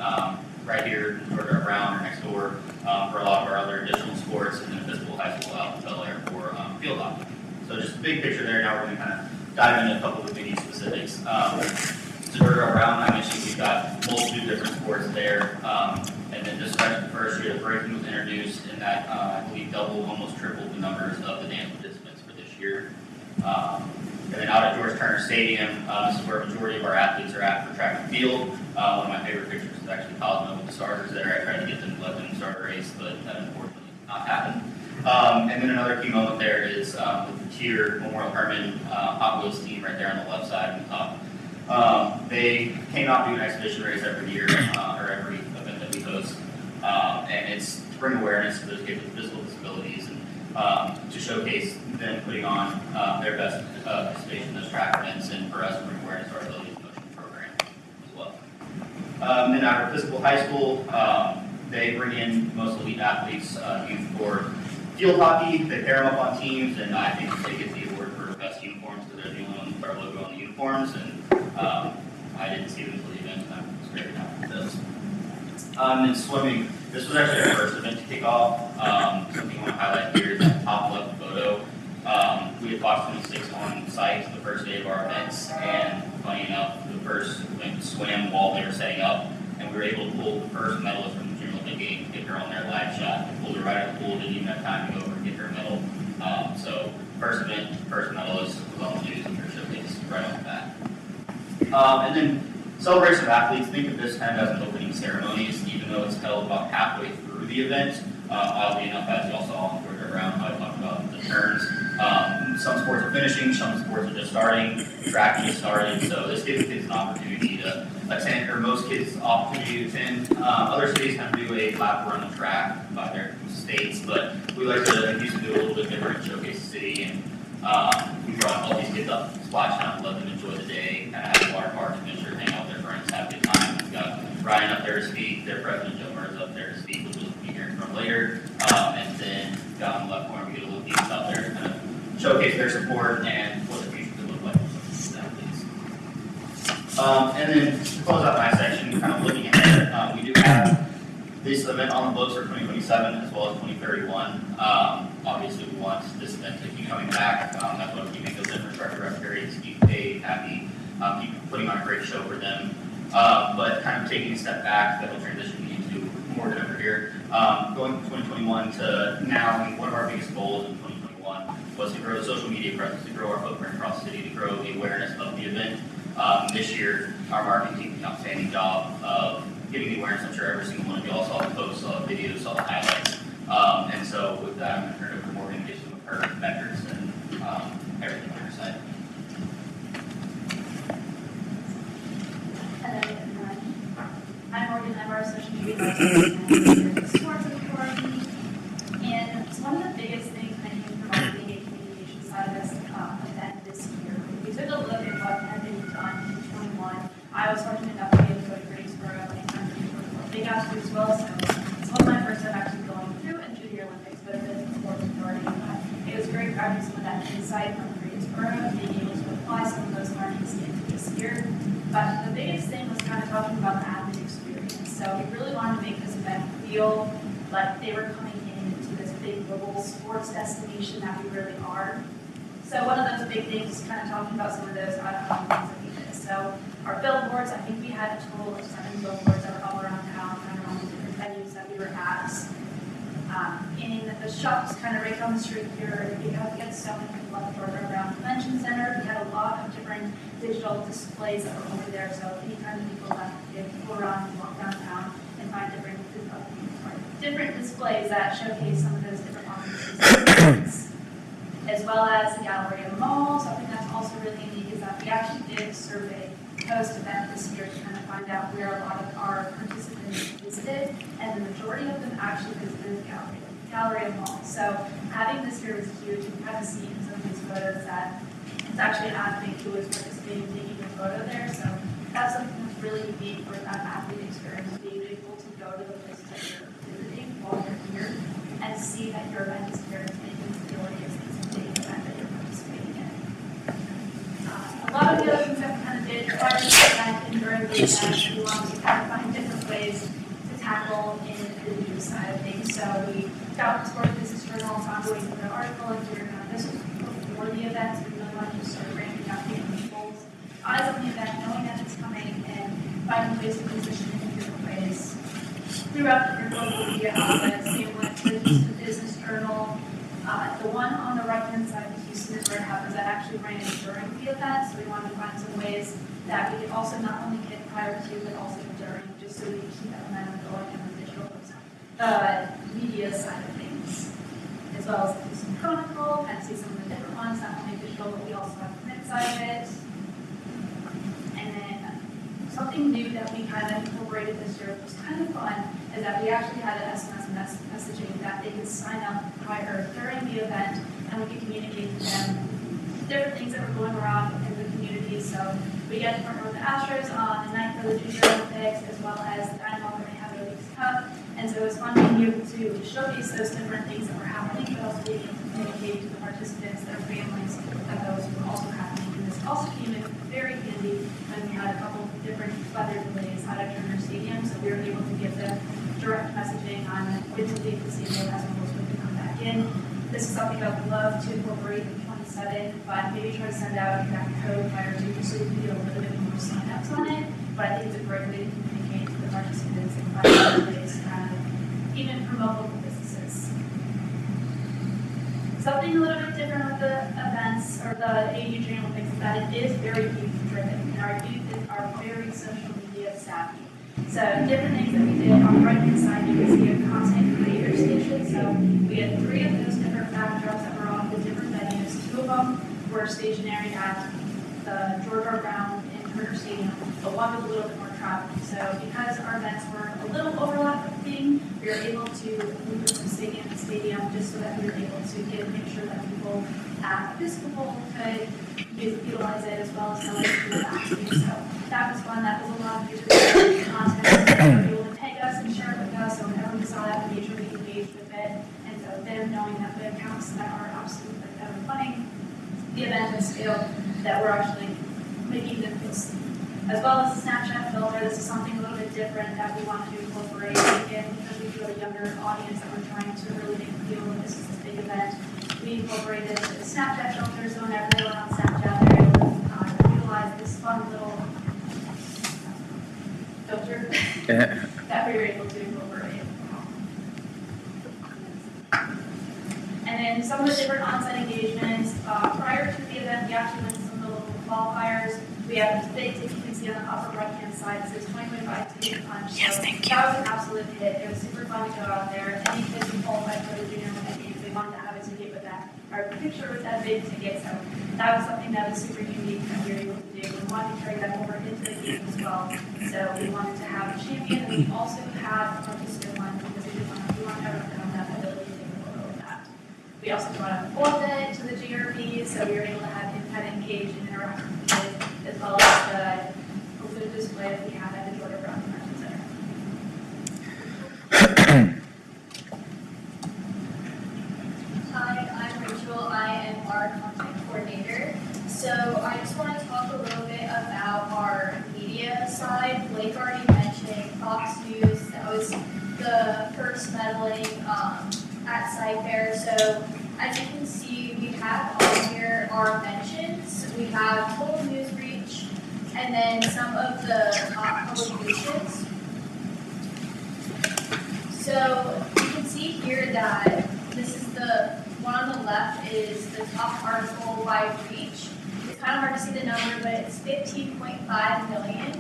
right here, around or next door, for a lot of our other additional sports, and then Episcopal High School out in Bel Air for field hockey. So just a big picture there. Now we're going to kind of dive into a couple of the venue specifics. Around, I mentioned we've got multiple different sports there, and then this section first year, the breaking was introduced, and that I believe doubled, almost tripled the numbers of the dance participants for this year. And then out at George Turner Stadium, this is where a majority of our athletes are at for track and field. One of my favorite pictures is actually Cosmo with the starters there. I tried to get them to let them start a race, but that unfortunately did not happen. And then another key moment there is with the Tier Memorial Herman Hot Wheels team right there on the left side on the top. They came out and do an exhibition race every year, or every event that we host. And it's to bring awareness to those kids with physical disabilities and to showcase them putting on their best participation in those track events, and for us to bring awareness to our ability motion program as well. Then out of Episcopal High School, they bring in most elite athletes, youth for field hockey. They pair them up on teams, and I think they get the award for best uniforms because they're the only ones with our logo on the uniforms. And I didn't see them until the event, and I was very happy with those. And then swimming. This was actually our first event to kick off. Something I want to highlight here is that top left photo. We had Fox 26 on site the first day of our events, and funny enough, the first event swam while they were setting up, and we were able to pull the first medalist from the Junior Olympic Games, get her on their live shot, and pulled her right out of the pool, didn't even have time to go over and get her medal. So first event, first medalist was on the news and her showcase right off the bat. And then celebration of athletes, think of this kind of as an opening ceremonies, even though it's held about halfway through the event. Oddly enough, as you all saw on Georgia Brown, I talked about the turns. Some sports are finishing, some sports are just starting, track just started, so this gives kids an opportunity to attend, or most kids opportunity to attend. Other cities kind of do a lap run of track by their states, but we like to use to do a little bit different, showcase the city, and we brought all these kids up to Splashdown to let them enjoy the day, kind of have a water park, adventure, hang out with their friends, have a good time. We've got Ryan up there to speak, their president Joe Murray is up there to speak, which we'll be hearing from later. And then down in the left corner, we get a little piece out there to kind of showcase their support and what the future could look like for these athletes. And then to close out my section, kind of looking ahead, we do have this event on the books for 2027 as well as 2031. Obviously, we want this event to keep coming back. That's what keeping those infrastructure up periods, keep paid, happy, keep putting on a great show for them. But kind of taking a step back, that'll transition me to Morgan over here. Going from 2021 to now, I mean, one of our biggest goals in 2021 was to grow the social media presence, to grow our footprint across the city, to grow the awareness of the event. This year, our marketing team did an outstanding job of giving the awareness. I'm sure every single one of you all saw the posts, saw the videos, saw the highlights. And so with that, I'm going to turn it over to Morgan to get some of her metrics and everything on her side. Hello, everyone. I'm Morgan. I'm our social media manager at Sports Authority. And it's one of the biggest things when it came from our media communication side of this event this year. We took a look at what had been done in 21. I was fortunate enough to be able to go to Greensboro anytime they got to as well. So this was my first time actually going through and to the Olympics, but it was Sports Authority. It was great having some of that insight from Greensboro, being able to apply some of those learnings into this year. But the biggest thing was kind of talking about the athlete experience. So we really wanted to make this event feel like they were coming into this big global sports destination that we really are. So one of those big things is kind of talking about some of those things that we did. So our billboards, I think we had a total of 7 billboards that were all around town, kind of around the different venues that we were at. In the shops, kind of right down the street here, we had so many people at the Georgia Brown Convention Center. We had a lot of different digital displays that were over there. So anytime people left, they could go around and walk downtown and find different displays that showcase some of those different opportunities, as well as the Galleria Mall. So I think that's also really unique is that we actually did a survey post-event this year to kind of find out where a lot of our participants visited, and the majority of them actually visited the Galleria Mall. So having this here was huge. You kind of see in some of these photos that it's actually an athlete who was participating taking a photo there. So that's something that's really unique for that athlete experience, being able to go to the places that you're visiting while you're here and see that your event is here and making the majority of things a big event that you're participating in. A lot of the other things that we kind of did prior to the event and during the event, we wanted to kind of find different ways to tackle in the news side of things. So we got the Sports Business Journal ongoing with an article and figuring out this was before the event. So we really wanted to start ramping up the people's eyes on the event, knowing that it's coming, and finding ways to position it in different ways throughout your local media outlets. They went to the Business Journal. The one on the right-hand side of Houston is where it happens that actually ran during the event. So we wanted to find some ways that we could also not only get prior to, but also during, just so we can keep that momentum going in the digital media side of things, as well as the Houston Chronicle, kind of see some of the different ones, not only digital, but we also have the print side of it. And then something new that we kind of incorporated this year, which was kind of fun, is that we actually had an SMS messaging that they could sign up prior during the event, and we could communicate to them different things that were going around in the community. So we got to partner with the Astros on the night of the Junior Olympics, as well as the Dynamo when they have their Leagues Cup. And so it was fun being able to showcase those different things that were happening, but also being able to communicate to the participants, their families, that those were also happening. And this also came in very handy when we had a couple of different weather delays out at Turner Stadium. So we were able to give them direct messaging on when to leave the stadium as well as when to come back in. This is something I would love to incorporate in 27, but maybe try to send out an exact code prior to, just so we can get a little bit more signups on it. But I think it's a great way to communicate to the participants and find other ways to kind of even promote local businesses. Something a little bit different with the events or the AU Junior Olympics is that it is very youth driven, and our youth are very social media savvy. So different things that we did on the right-hand side, you can see a content creator station. So we had 3 of those different backdrops that were on the different venues. 2 of them were stationary at the George R. Brown and Turner Stadium, but one was a little bit more traveling. So because our events were a little overlapping, we were able to move it from stadium to stadium just so that we were able to make sure that people at Episcopal could utilize it as well as some of the activities. So that was fun. That was a lot of user content that they were able to tag us and share it with us. So whenever we saw that, we usually engaged with it. And so them knowing that the accounts that are absolutely that are funding the event and scale that we're actually making them feel seen. As well as the Snapchat filter, this is something a little bit different that we want to incorporate. Again, because we feel a younger audience that we're trying to really make them feel that this is this big event. We incorporated the Snapchat filter, so whenever they went on Snapchat, they're able to utilize this fun little filter that we were able to incorporate. And then some of the different on-site engagements, prior to the event, we actually went to some of the local qualifiers. We have this big ticket you can see on the upper right-hand side, it says 2025 Ticket Punch. Yes, So thank you. That was an absolute hit. It was super fun to go out there. Any kids who qualified for the junior Olympic Games, they wanted to have a ticket with that, or a picture with that big ticket. So that was something that was super unique that we were able to do. We wanted to carry that over into the game as well. So we wanted to have a champion. We also had a participant one because we wanted everyone to have that ability to take a photo with that. We also brought up all of it to the GRP, so we were able to have him kind of engage and interact with kids, as well as the food display that we had at the Georgia Brown Convention Center. Hi, I'm Rachel. I am our content coordinator. So I just want to talk a little bit about our media side. Blake already mentioned Fox News. That was the first meddling at Cyfair. So as you can see, we have on here our mentions. We have total news reach, and then some of the publications. So you can see here that this is the one on the left is the top article by reach. It's kind of hard to see the number, but it's 15.5 million,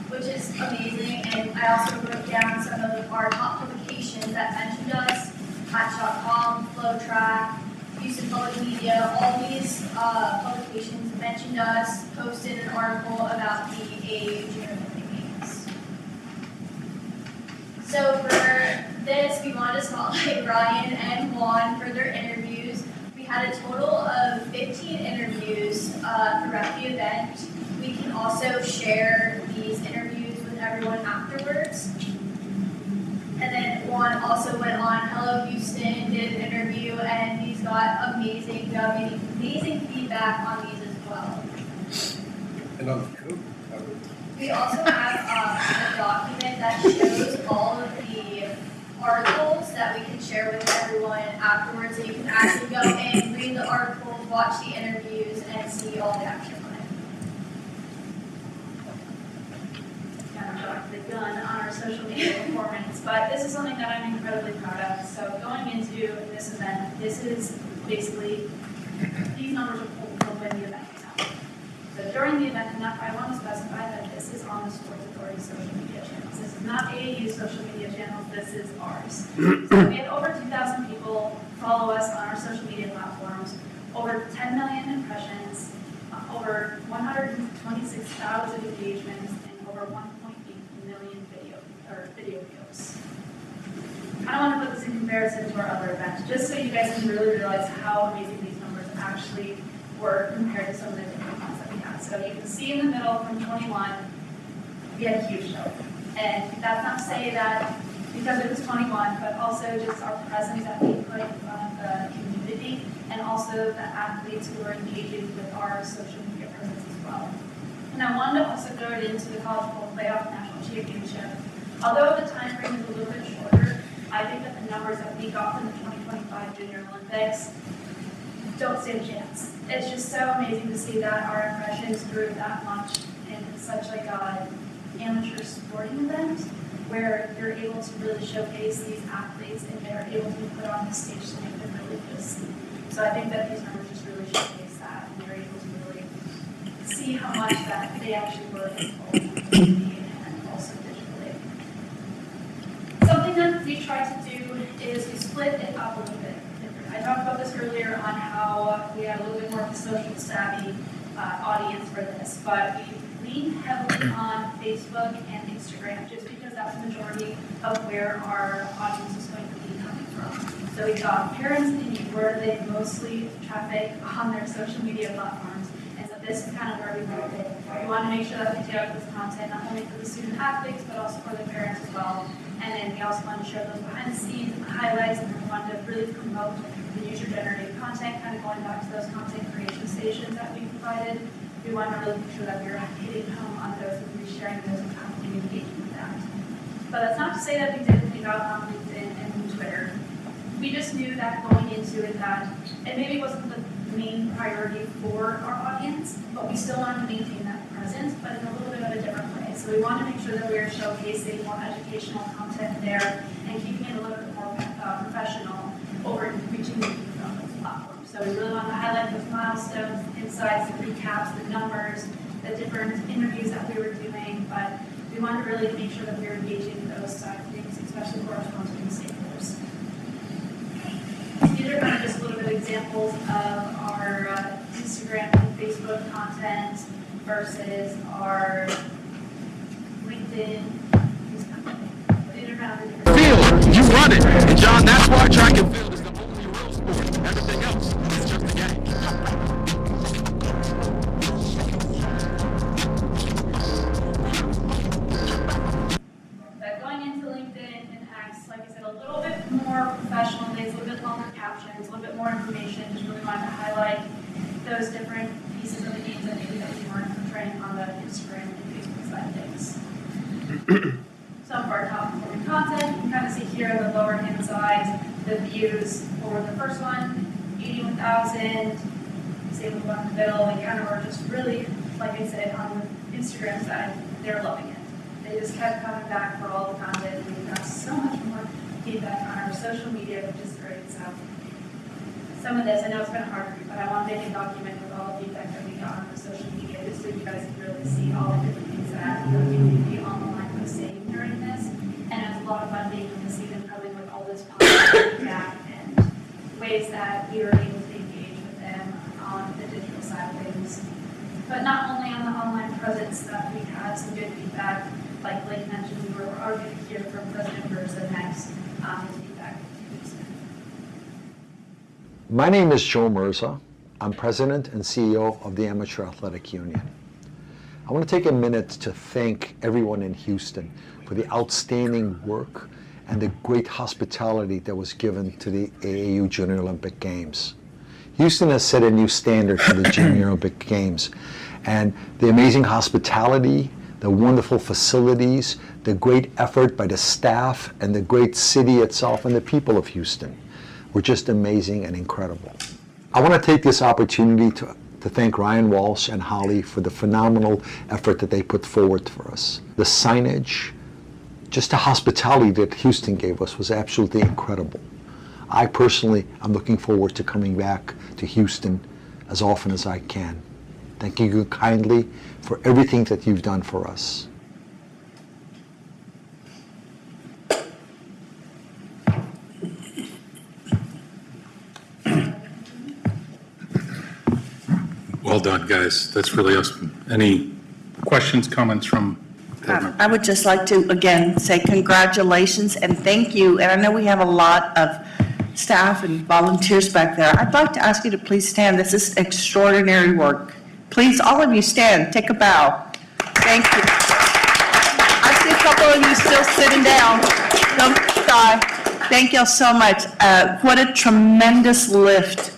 which is amazing. And I also wrote down some of our top publications that mentioned us: Match.com, FlowTrack, Houston Public Media. All these publications mentioned us, posted an article about the AAU Junior Olympic Games. So for this, we wanted to spotlight Ryan and Juan for their interviews. We had a total of 15 interviews throughout the event. We can also share these interviews with everyone afterwards. And then Juan also went on Hello Houston, did an interview, and he's got amazing feedback on these as well. And on the code? We also have a document that shows all of the articles that we can share with everyone afterwards. So you can actually go in, read the articles, watch the interviews, and see all the action on it. Kind of dropped the gun on our social media performance, but this is something that I'm incredibly proud of. So going into this event, this is basically, these numbers are pulled from when the event came out. So during the event, and I want to specify that this is on the Sports Authority social media channels. This is not AAU social media channels, this is ours. So we had over 2,000 people follow us on our social media platforms, over 10 million impressions, over 126,000 engagements, and over 1.8 million video views. I want to put this in comparison to our other events, just so you guys can really realize how amazing these numbers actually were compared to some of the different ones that we had. So you can see in the middle from 21, we had a huge show. And that's not to say that because it was 21, but also just our presence that we put in front of the community, and also the athletes who are engaging with our social media presence as well. And I wanted to also throw it into the College Bowl Playoff National Championship. Although the time frame is a little bit shorter, I think that the numbers that we got from the 2025 Junior Olympics don't stand a chance. It's just so amazing to see that our impressions grew that much in such like a amateur sporting event where you're able to really showcase these athletes and they're able to be put on the stage to make them really feel seen. So I think that these numbers just really showcase that, and they're able to really see how much that they actually were involved in TV and also digitally. Something that we tried to do is we split it up a little bit different. I talked about this earlier on how we had a little bit more of a social savvy audience for this, but we lean heavily on Facebook and Instagram just because that's the majority of where our audience is going to be coming from. So we got parents in need where they mostly traffic on their social media platforms. And so this is kind of where we moved it. We want to make sure that we take out this content not only for the student athletes, but also for the parents as well. And then we also want to share those behind the scenes and the highlights, and we want to really promote the user-generated content, kind of going back to those content creation stations that we provided. We want to really make sure that we're hitting home on those and we're sharing those and engaging with that. But that's not to say that we didn't think out on LinkedIn and Twitter. We just knew that going into it that it maybe wasn't the main priority for our audience, but we still wanted to maintain that presence, but in a little bit of a different way. And so we want to make sure that we're showcasing more educational content there and keeping it a little bit more professional over reaching the youth on those platforms. So we really want to highlight those milestones, insights, the recaps, the numbers, the different interviews that we were doing, but we want to really make sure that we're engaging those side of things, especially for our sponsors and stakeholders. These are kind of just a little bit of examples of our Instagram and Facebook content versus our LinkedIn. Field, you run it. And John, that's why track and field is the only real sport. Everything else is just a game. But going into LinkedIn and X, like I said, a little bit more professional, a little bit longer captions, a little bit more information. Just really wanted to highlight those different pieces of the games that maybe that we weren't portraying on the Instagram and Facebook side of things. Some of our top performing content, you can kind of see here on the lower hand side, the views for the first one, 81,000. Same with the one in the middle. We kind of were just really, like I said, on the Instagram side, they're loving it. They just kept coming back for all the content, and we got so much more feedback on our social media, which is great. So some of this, I know it's been hard, but I want to make a document with all the feedback that we got on the social media, just so you guys can really see all the different things that the community online was saying during this. And it was a lot of fun being able to see them coming with all this positive feedback and ways that we were able to engage with them on the digital side of things. But not only on the online presence that we had some good feedback, like Blake mentioned, we were already going to hear from President Verza next, his feedback. My name is Joe Mirza. I'm President and CEO of the Amateur Athletic Union. I want to take a minute to thank everyone in Houston for the outstanding work and the great hospitality that was given to the AAU Junior Olympic Games. Houston has set a new standard for the Junior Olympic Games, and the amazing hospitality, the wonderful facilities, the great effort by the staff, and the great city itself and the people of Houston were just amazing and incredible. I want to take this opportunity to thank Ryan Walsh and Holly for the phenomenal effort that they put forward for us. The signage, just the hospitality that Houston gave us was absolutely incredible. I personally am looking forward to coming back to Houston as often as I can. Thank you kindly for everything that you've done for us. Well done, guys. That's really awesome. Any questions, comments from board members? I would just like to, again, say congratulations and thank you. And I know we have a lot of staff and volunteers back there. I'd like to ask you to please stand. This is extraordinary work. Please, all of you stand, take a bow. Thank you. I see a couple of you still sitting down. Don't die. Thank you all so much. What a tremendous lift.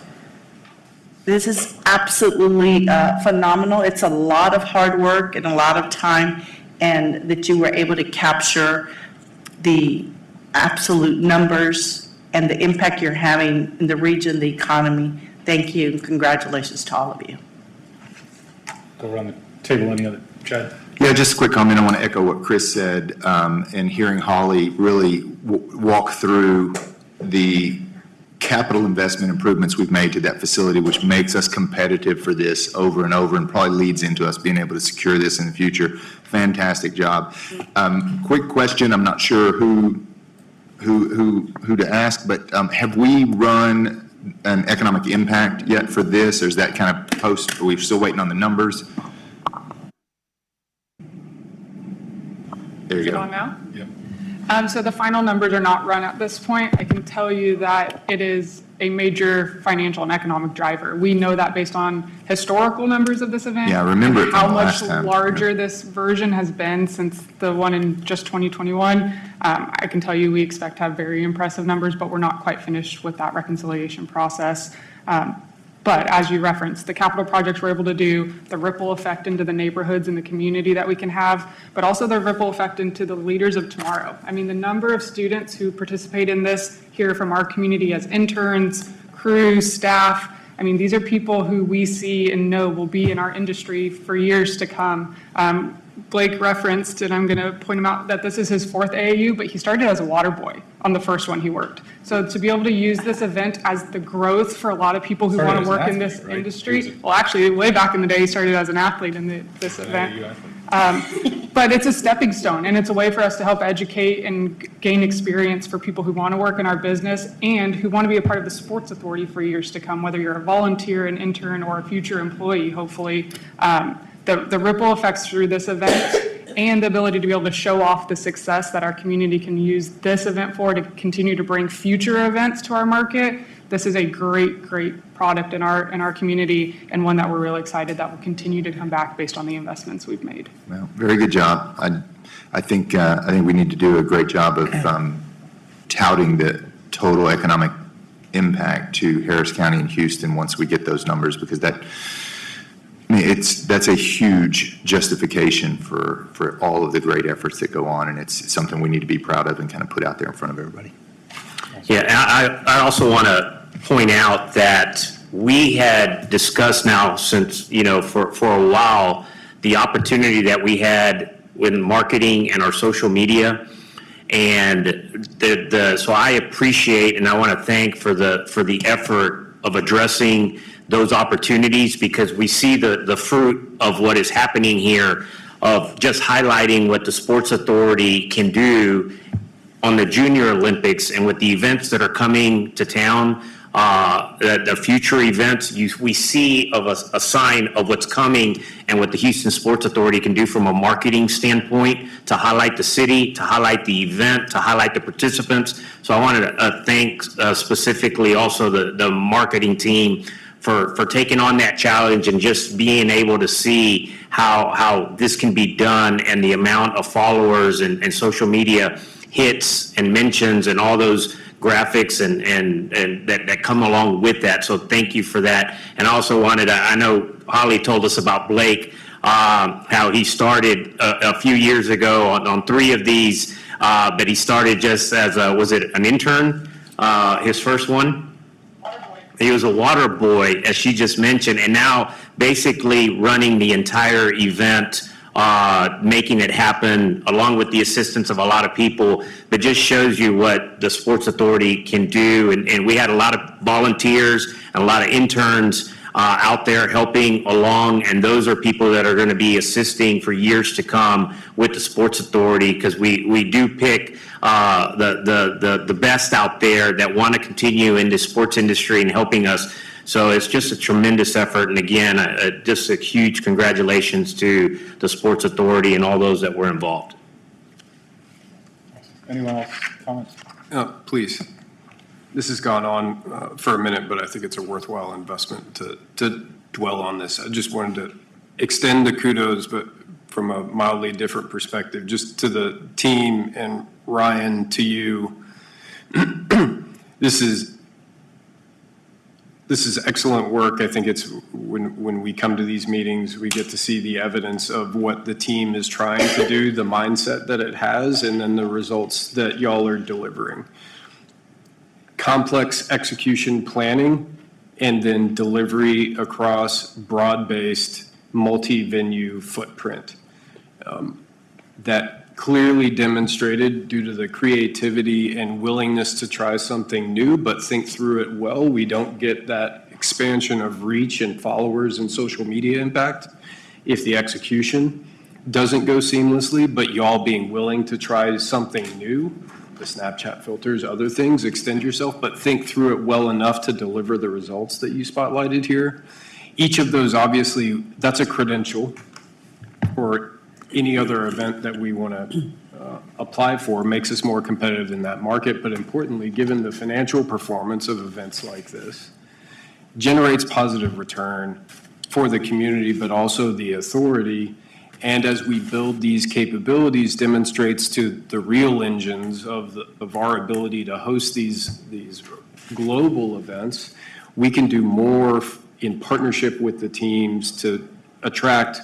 This is absolutely phenomenal. It's a lot of hard work and a lot of time, and that you were able to capture the absolute numbers and the impact you're having in the region, the economy. Thank you, and congratulations to all of you. Go around the table. Any other? Chad? Yeah, just a quick comment. I want to echo what Chris said, and hearing Holly really walk through the capital investment improvements we've made to that facility, which makes us competitive for this over and over, and probably leads into us being able to secure this in the future. Fantastic job. Quick question. I'm not sure who to ask, but have we run an economic impact yet for this, or is that kind of post? Are we still waiting on the numbers? There you go. On now? Yep. So the final numbers are not run at this point. I can tell you that it is a major financial and economic driver. We know that based on historical numbers of this event. Yeah, I remember it from how the much last time. larger this version has been since the one in just 2021. I can tell you we expect to have very impressive numbers, but we're not quite finished with that reconciliation process. But as you referenced, the capital projects we're able to do, the ripple effect into the neighborhoods and the community that we can have, but also the ripple effect into the leaders of tomorrow. I mean, the number of students who participate in this here from our community as interns, crews, staff, I mean, these are people who we see and know will be in our industry for years to come. Blake referenced, and I'm going to point him out, that this is his 4th AAU, but he started as a water boy on the first one he worked. So to be able to use this event as the growth for a lot of people who want to work in this industry, well, actually, way back in the day, he started as an athlete in this event. But it's a stepping stone, and it's a way for us to help educate and gain experience for people who want to work in our business and who want to be a part of the Sports Authority for years to come, whether you're a volunteer, an intern, or a future employee, hopefully. The ripple effects through this event and the ability to be able to show off the success that our community can use this event for to continue to bring future events to our market. This is a great, great product in our community, and one that we're really excited that will continue to come back based on the investments we've made. Well, very good job. I think we need to do a great job of touting the total economic impact to Harris County and Houston once we get those numbers, because that's a huge justification for all of the great efforts that go on, and it's something we need to be proud of and kind of put out there in front of everybody. Yeah, I also want to point out that we had discussed now since, for a while, the opportunity that we had with marketing and our social media. And so I appreciate and I want to thank for the effort of addressing those opportunities, because we see the fruit of what is happening here, of just highlighting what the Sports Authority can do on the Junior Olympics and with the events that are coming to town, the future events. We see of a sign of what's coming and what the Houston Sports Authority can do from a marketing standpoint to highlight the city, to highlight the event, to highlight the participants. So I wanted to thank specifically also the marketing team for taking on that challenge and just being able to see how this can be done, and the amount of followers and social media hits and mentions and all those graphics and that come along with that. So thank you for that. And I also wanted to, I know Holly told us about Blake, how he started a few years ago on 3 of these, but he started just as was it an intern, his first one? He was a water boy, as she just mentioned, and now basically running the entire event, making it happen along with the assistance of a lot of people. That just shows you what the Sports Authority can do. And we had a lot of volunteers and a lot of interns out there helping along, and those are people that are going to be assisting for years to come with the Sports Authority, because we do pick the best out there that want to continue in the sports industry and helping us. So it's just a tremendous effort, and again, just a huge congratulations to the Sports Authority and all those that were involved. Anyone else comments? Please. This has gone on for a minute, but I think it's a worthwhile investment to dwell on this. I just wanted to extend the kudos, but from a mildly different perspective, just to the team, and Ryan, to you. This is excellent work. I think it's when we come to these meetings, we get to see the evidence of what the team is trying to do, the mindset that it has, and then the results that y'all are delivering. Complex execution planning and then delivery across broad-based multi-venue footprint. That clearly demonstrated, due to the creativity and willingness to try something new, but think through it well, we don't get that expansion of reach and followers and social media impact if the execution doesn't go seamlessly. But y'all being willing to try something new, the Snapchat filters, other things, extend yourself, but think through it well enough to deliver the results that you spotlighted here. Each of those, obviously, that's a credential for any other event that we want to apply for, makes us more competitive in that market. But importantly, given the financial performance of events like this, generates positive return for the community, but also the authority. And as we build these capabilities, demonstrates to the real engines of our ability to host these global events, we can do more in partnership with the teams to attract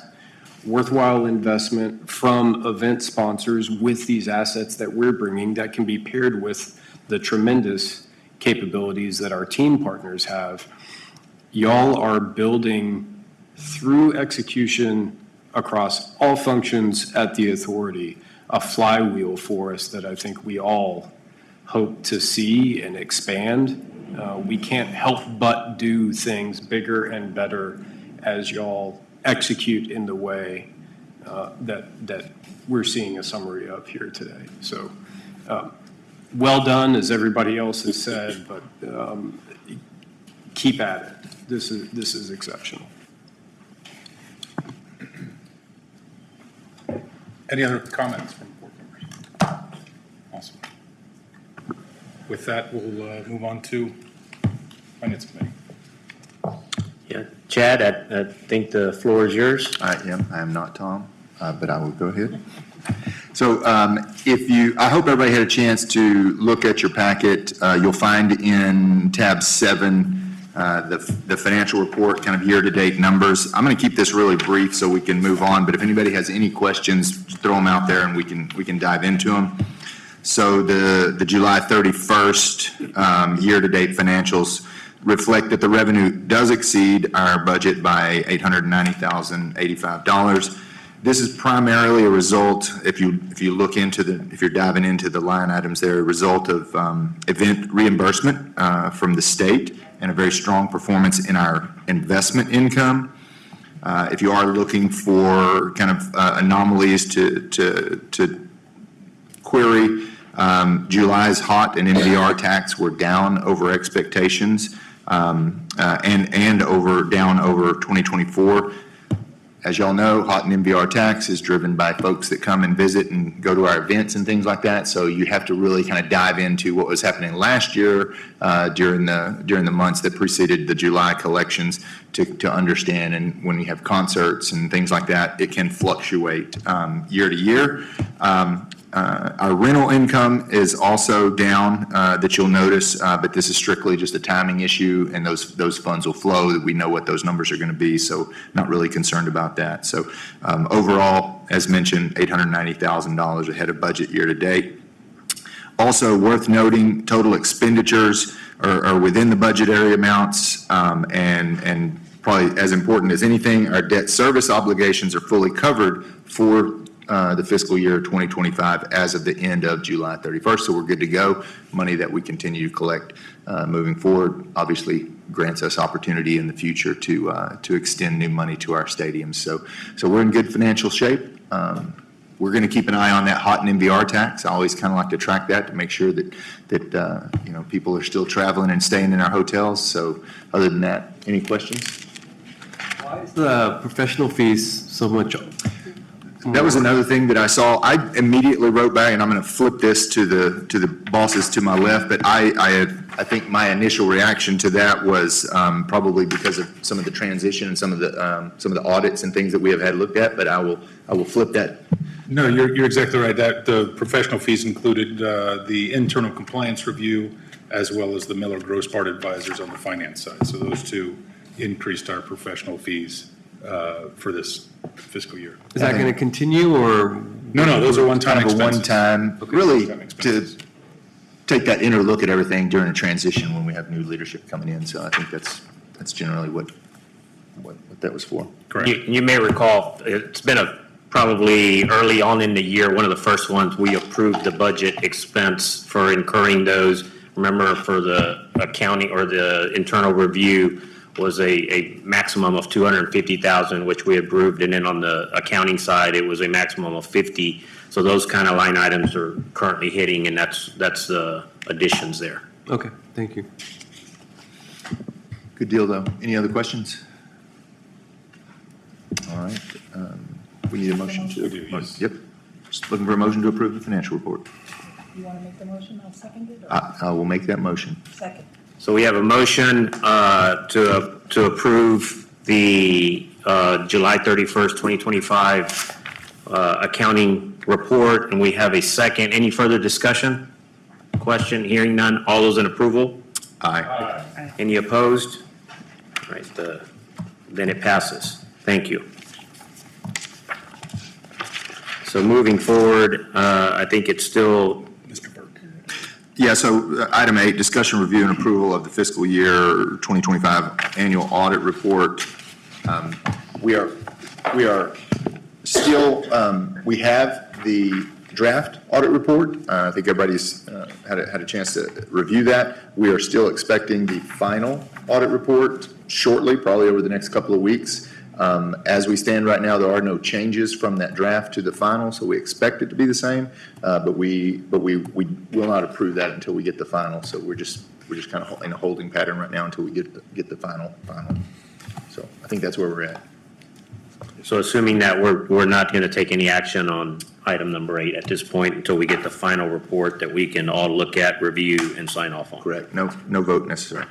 worthwhile investment from event sponsors with these assets that we're bringing that can be paired with the tremendous capabilities that our team partners have. Y'all are building through execution across all functions at the authority, a flywheel for us that I think we all hope to see and expand. We can't help but do things bigger and better as y'all execute in the way that we're seeing a summary of here today. So well done, as everybody else has said, but keep at it. This is exceptional. Any other comments from board members? Awesome. With that, we'll move on to Finance Committee. Yeah, Chad, I think the floor is yours. I am not Tom, but I will go ahead. So I hope everybody had a chance to look at your packet. You'll find in tab 7 the financial report, kind of year-to-date numbers. I'm going to keep this really brief so we can move on, but if anybody has any questions, throw them out there and we can dive into them. So the July 31st year-to-date financials reflect that the revenue does exceed our budget by $890,085. This is primarily a result, if you're diving into the line items there, a result of event reimbursement from the state and a very strong performance in our investment income. If you are looking for kind of anomalies to query, July's HOT and MVR tax were down over expectations and down over 2024. As y'all know, HOT and MVR tax is driven by folks that come and visit and go to our events and things like that. So you have to really kind of dive into what was happening last year during the months that preceded the July collections to understand. And when you have concerts and things like that, it can fluctuate year to year. Our rental income is also down that you'll notice, but this is strictly just a timing issue, and those funds will flow. We know what those numbers are going to be, so not really concerned about that. So overall, as mentioned, $890,000 ahead of budget year to date. Also worth noting, total expenditures are within the budgetary amounts, and probably as important as anything, our debt service obligations are fully covered for the fiscal year 2025 as of the end of July 31st. So we're good to go. Money that we continue to collect moving forward obviously grants us opportunity in the future to extend new money to our stadiums. So we're in good financial shape. We're going to keep an eye on that HOT and MVR tax. I always kind of like to track that to make sure that people are still traveling and staying in our hotels. So other than that, any questions? Why is the professional fees so much? That was another thing that I saw. I immediately wrote back, and I'm going to flip this to the bosses to my left, but I think my initial reaction to that was probably because of some of the transition and some of the audits and things that we have had looked at, but I will flip that. No, you're exactly right. That the professional fees included the internal compliance review as well as the Miller Grossbart advisors on the finance side. So those two increased our professional fees for this fiscal year. Is that going to continue, or? No, those are one-time kind of expenses. a one-time, really to take that inner look at everything during a transition when we have new leadership coming in. So I think that's generally what that was for. Correct. You may recall, it's been probably early on in the year, one of the first ones, we approved the budget expense for incurring those. Remember, for the accounting or the internal review was a maximum of $250,000, which we approved, and then on the accounting side, it was a maximum of $50,000. So those kind of line items are currently hitting, and that's the additions there. Okay, thank you. Good deal, though. Any other questions? All right. We need a motion to. Yep. Just looking for a motion to approve the financial report. You want to make the motion? I'll second it. I will make that motion. Second. So we have a motion to approve the July 31st, 2025 accounting report, and we have a second. Any further discussion? Question? Hearing none. All those in approval? Aye. Any opposed? All right, then it passes. Thank you. So moving forward, I think it's still. Yeah, so item 8, discussion, review, and approval of the fiscal year 2025 annual audit report. We are still, we have the draft audit report. I think everybody's had a chance to review that. We are still expecting the final audit report shortly, probably over the next couple of weeks. As we stand right now, there are no changes from that draft to the final, so we expect it to be the same. But we will not approve that until we get the final. So we're just kind of in a holding pattern right now until we get the final. So I think that's where we're at. So assuming that we're not going to take any action on item number 8 at this point until we get the final report that we can all look at, review, and sign off on. Correct. No vote necessary.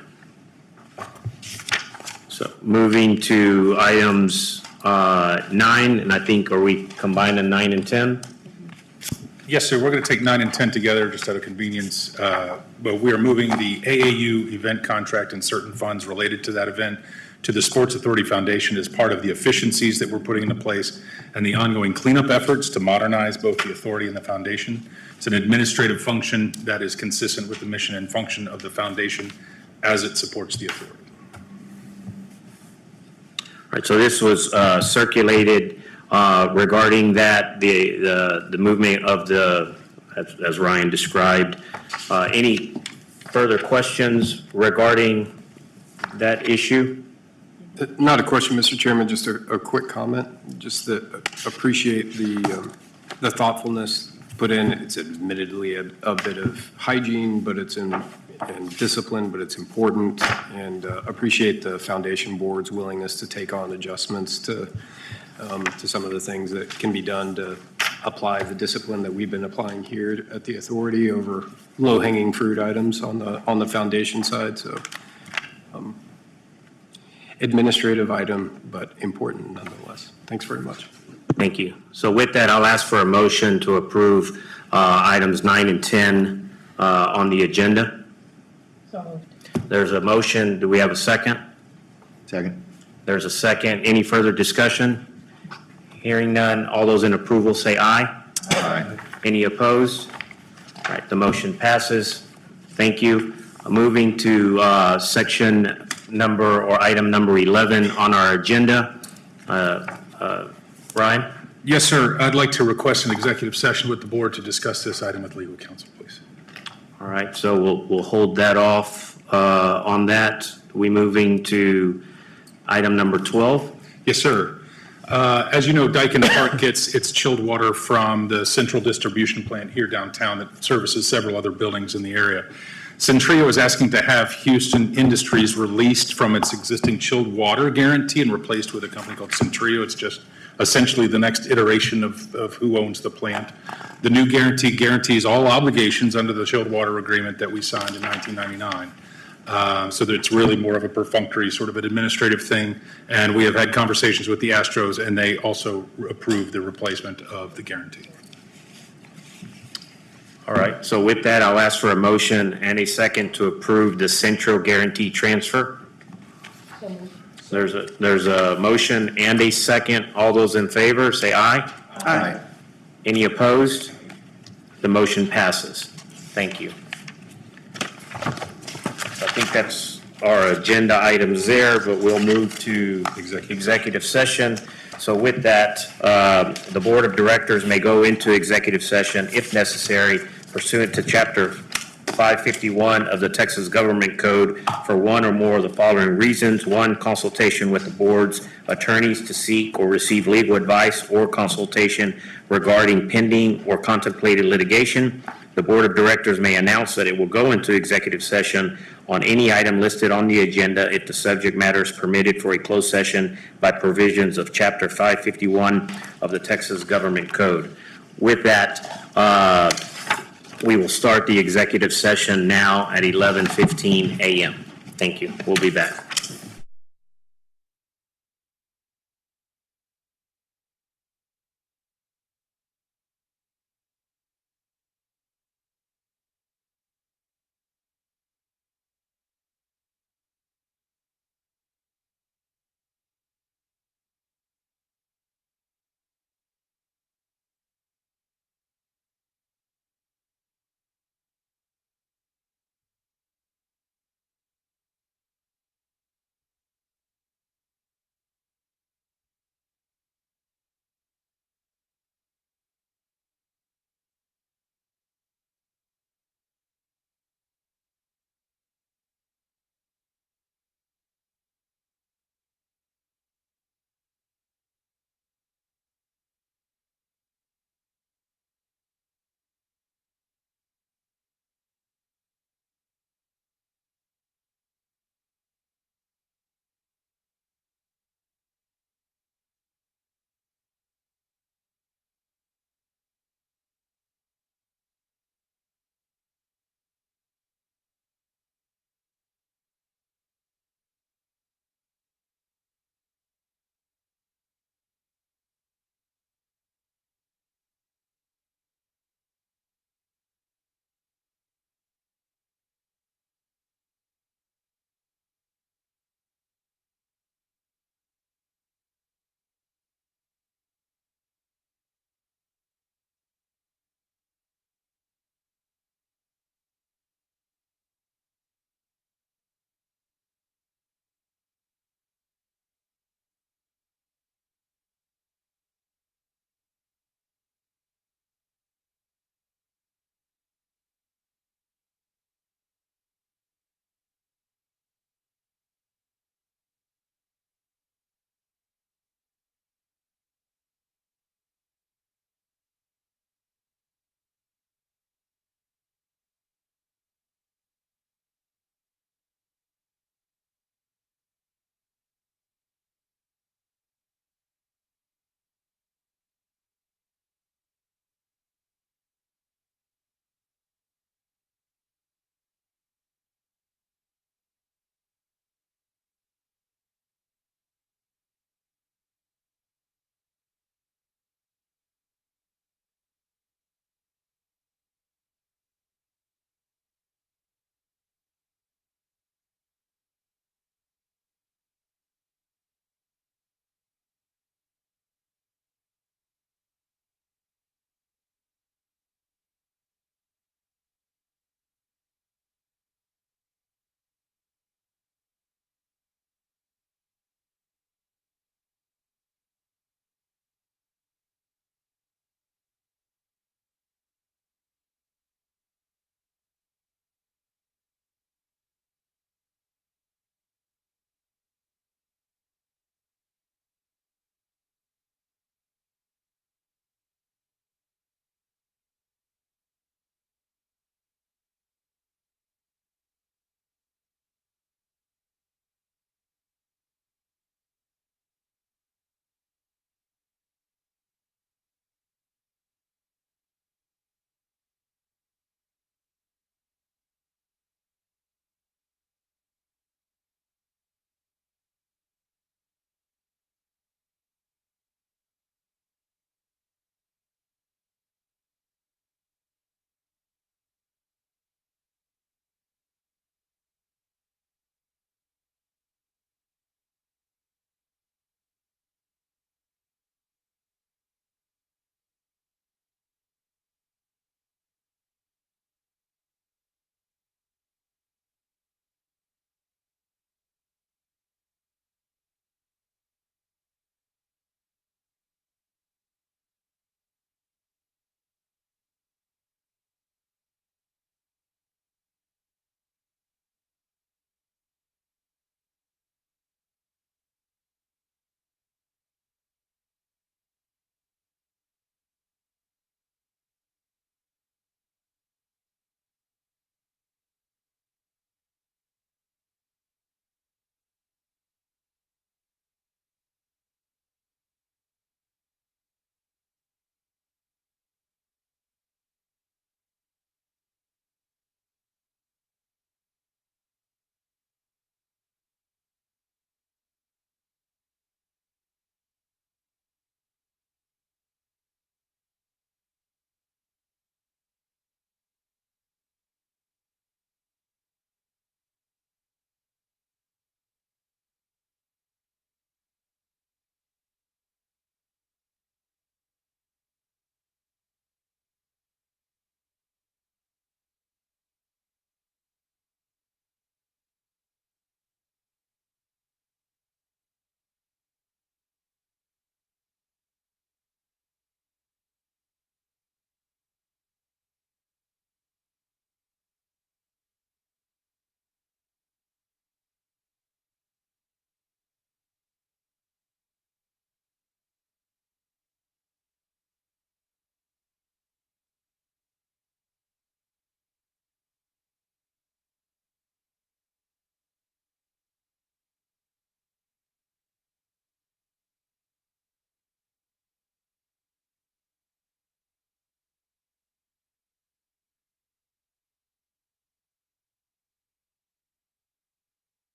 So moving to items 9, and I think, are we combining 9 and 10? Yes, sir. We're going to take 9 and 10 together just out of convenience. But we are moving the AAU event contract and certain funds related to that event to the Sports Authority Foundation as part of the efficiencies that we're putting into place and the ongoing cleanup efforts to modernize both the authority and the foundation. It's an administrative function that is consistent with the mission and function of the foundation as it supports the authority. All right, so this was circulated regarding that, the movement of the, as Ryan described. Any further questions regarding that issue? Not a question, Mr. Chairman, just a quick comment. Just that appreciate the thoughtfulness put in. It's admittedly a bit of hygiene, but it's in discipline, but it's important. And appreciate the foundation board's willingness to take on adjustments to some of the things that can be done to apply the discipline that we've been applying here at the authority over low-hanging fruit items on the foundation side. So administrative item, but important nonetheless. Thanks very much. Thank you. So with that, I'll ask for a motion to approve items 9 and 10 on the agenda. There's a motion. Do we have a second? Second. There's a second. Any further discussion? Hearing none. All those in approval say aye. Aye. Any opposed? All right, the motion passes. Thank you. Moving to section number or item number 11 on our agenda. Ryan? Yes, sir. I'd like to request an executive session with the board to discuss this item with legal counsel, please. All right, so we'll hold that off on that. We moving to item number 12? Yes, sir. As you know, Dyken Park gets its chilled water from the central distribution plant here downtown that services several other buildings in the area. Centrio is asking to have Houston Industries released from its existing chilled water guarantee and replaced with a company called Centrio. It's just essentially the next iteration of who owns the plant. The new guarantee guarantees all obligations under the chilled water agreement that we signed in 1999. So that it's really more of a perfunctory sort of an administrative thing. And we have had conversations with the Astros, and they also approved the replacement of the guarantee. All right, so with that, I'll ask for a motion and a second to approve the Central Guarantee transfer. There's a motion and a second. All those in favor, say aye. Aye. Any opposed? The motion passes. Thank you. I think that's our agenda items there, but we'll move to executive session. So with that, the Board of Directors may go into executive session if necessary pursuant to Chapter 551 of the Texas Government Code for one or more of the following reasons. 1, consultation with the board's attorneys to seek or receive legal advice or consultation regarding pending or contemplated litigation. The Board of Directors may announce that it will go into executive session on any item listed on the agenda if the subject matter is permitted for a closed session by provisions of Chapter 551 of the Texas Government Code. With that, we will start the executive session now at 11:15 a.m. Thank you. We'll be back.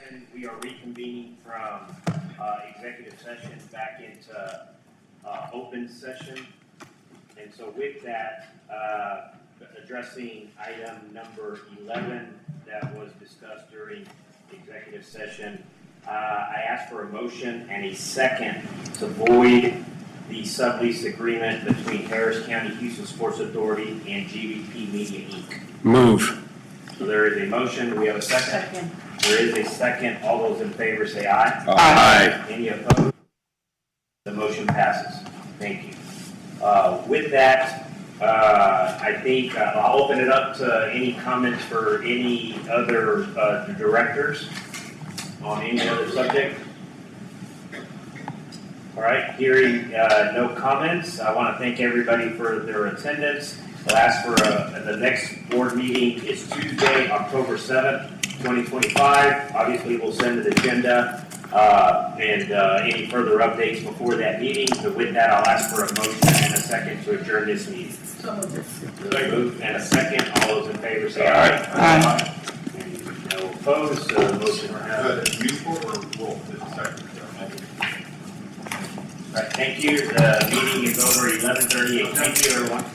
And we are reconvening from executive session back into open session. And so with that, addressing item number 11 that was discussed during executive session, I asked for a motion and a second to void the sublease agreement between Harris County Houston Sports Authority and GVP Media Inc. Move. So there is a motion. Do we have a second? Second. There is a second. All those in favor say aye. Aye. Any opposed? The motion passes. Thank you. With that, I think I'll open it up to any comments for any other directors on any other subject. All right, hearing no comments, I want to thank everybody for their attendance. I'll ask for the next board meeting is Tuesday, October 7th, 2025. Obviously, we'll send an agenda and any further updates before that meeting. But with that, I'll ask for a motion and a second to adjourn this meeting. So moved and a second. All those in favor say aye. Aye. And no opposed, so the motion passes. All right, thank you. The meeting is over at 11:38. Thank you, everyone.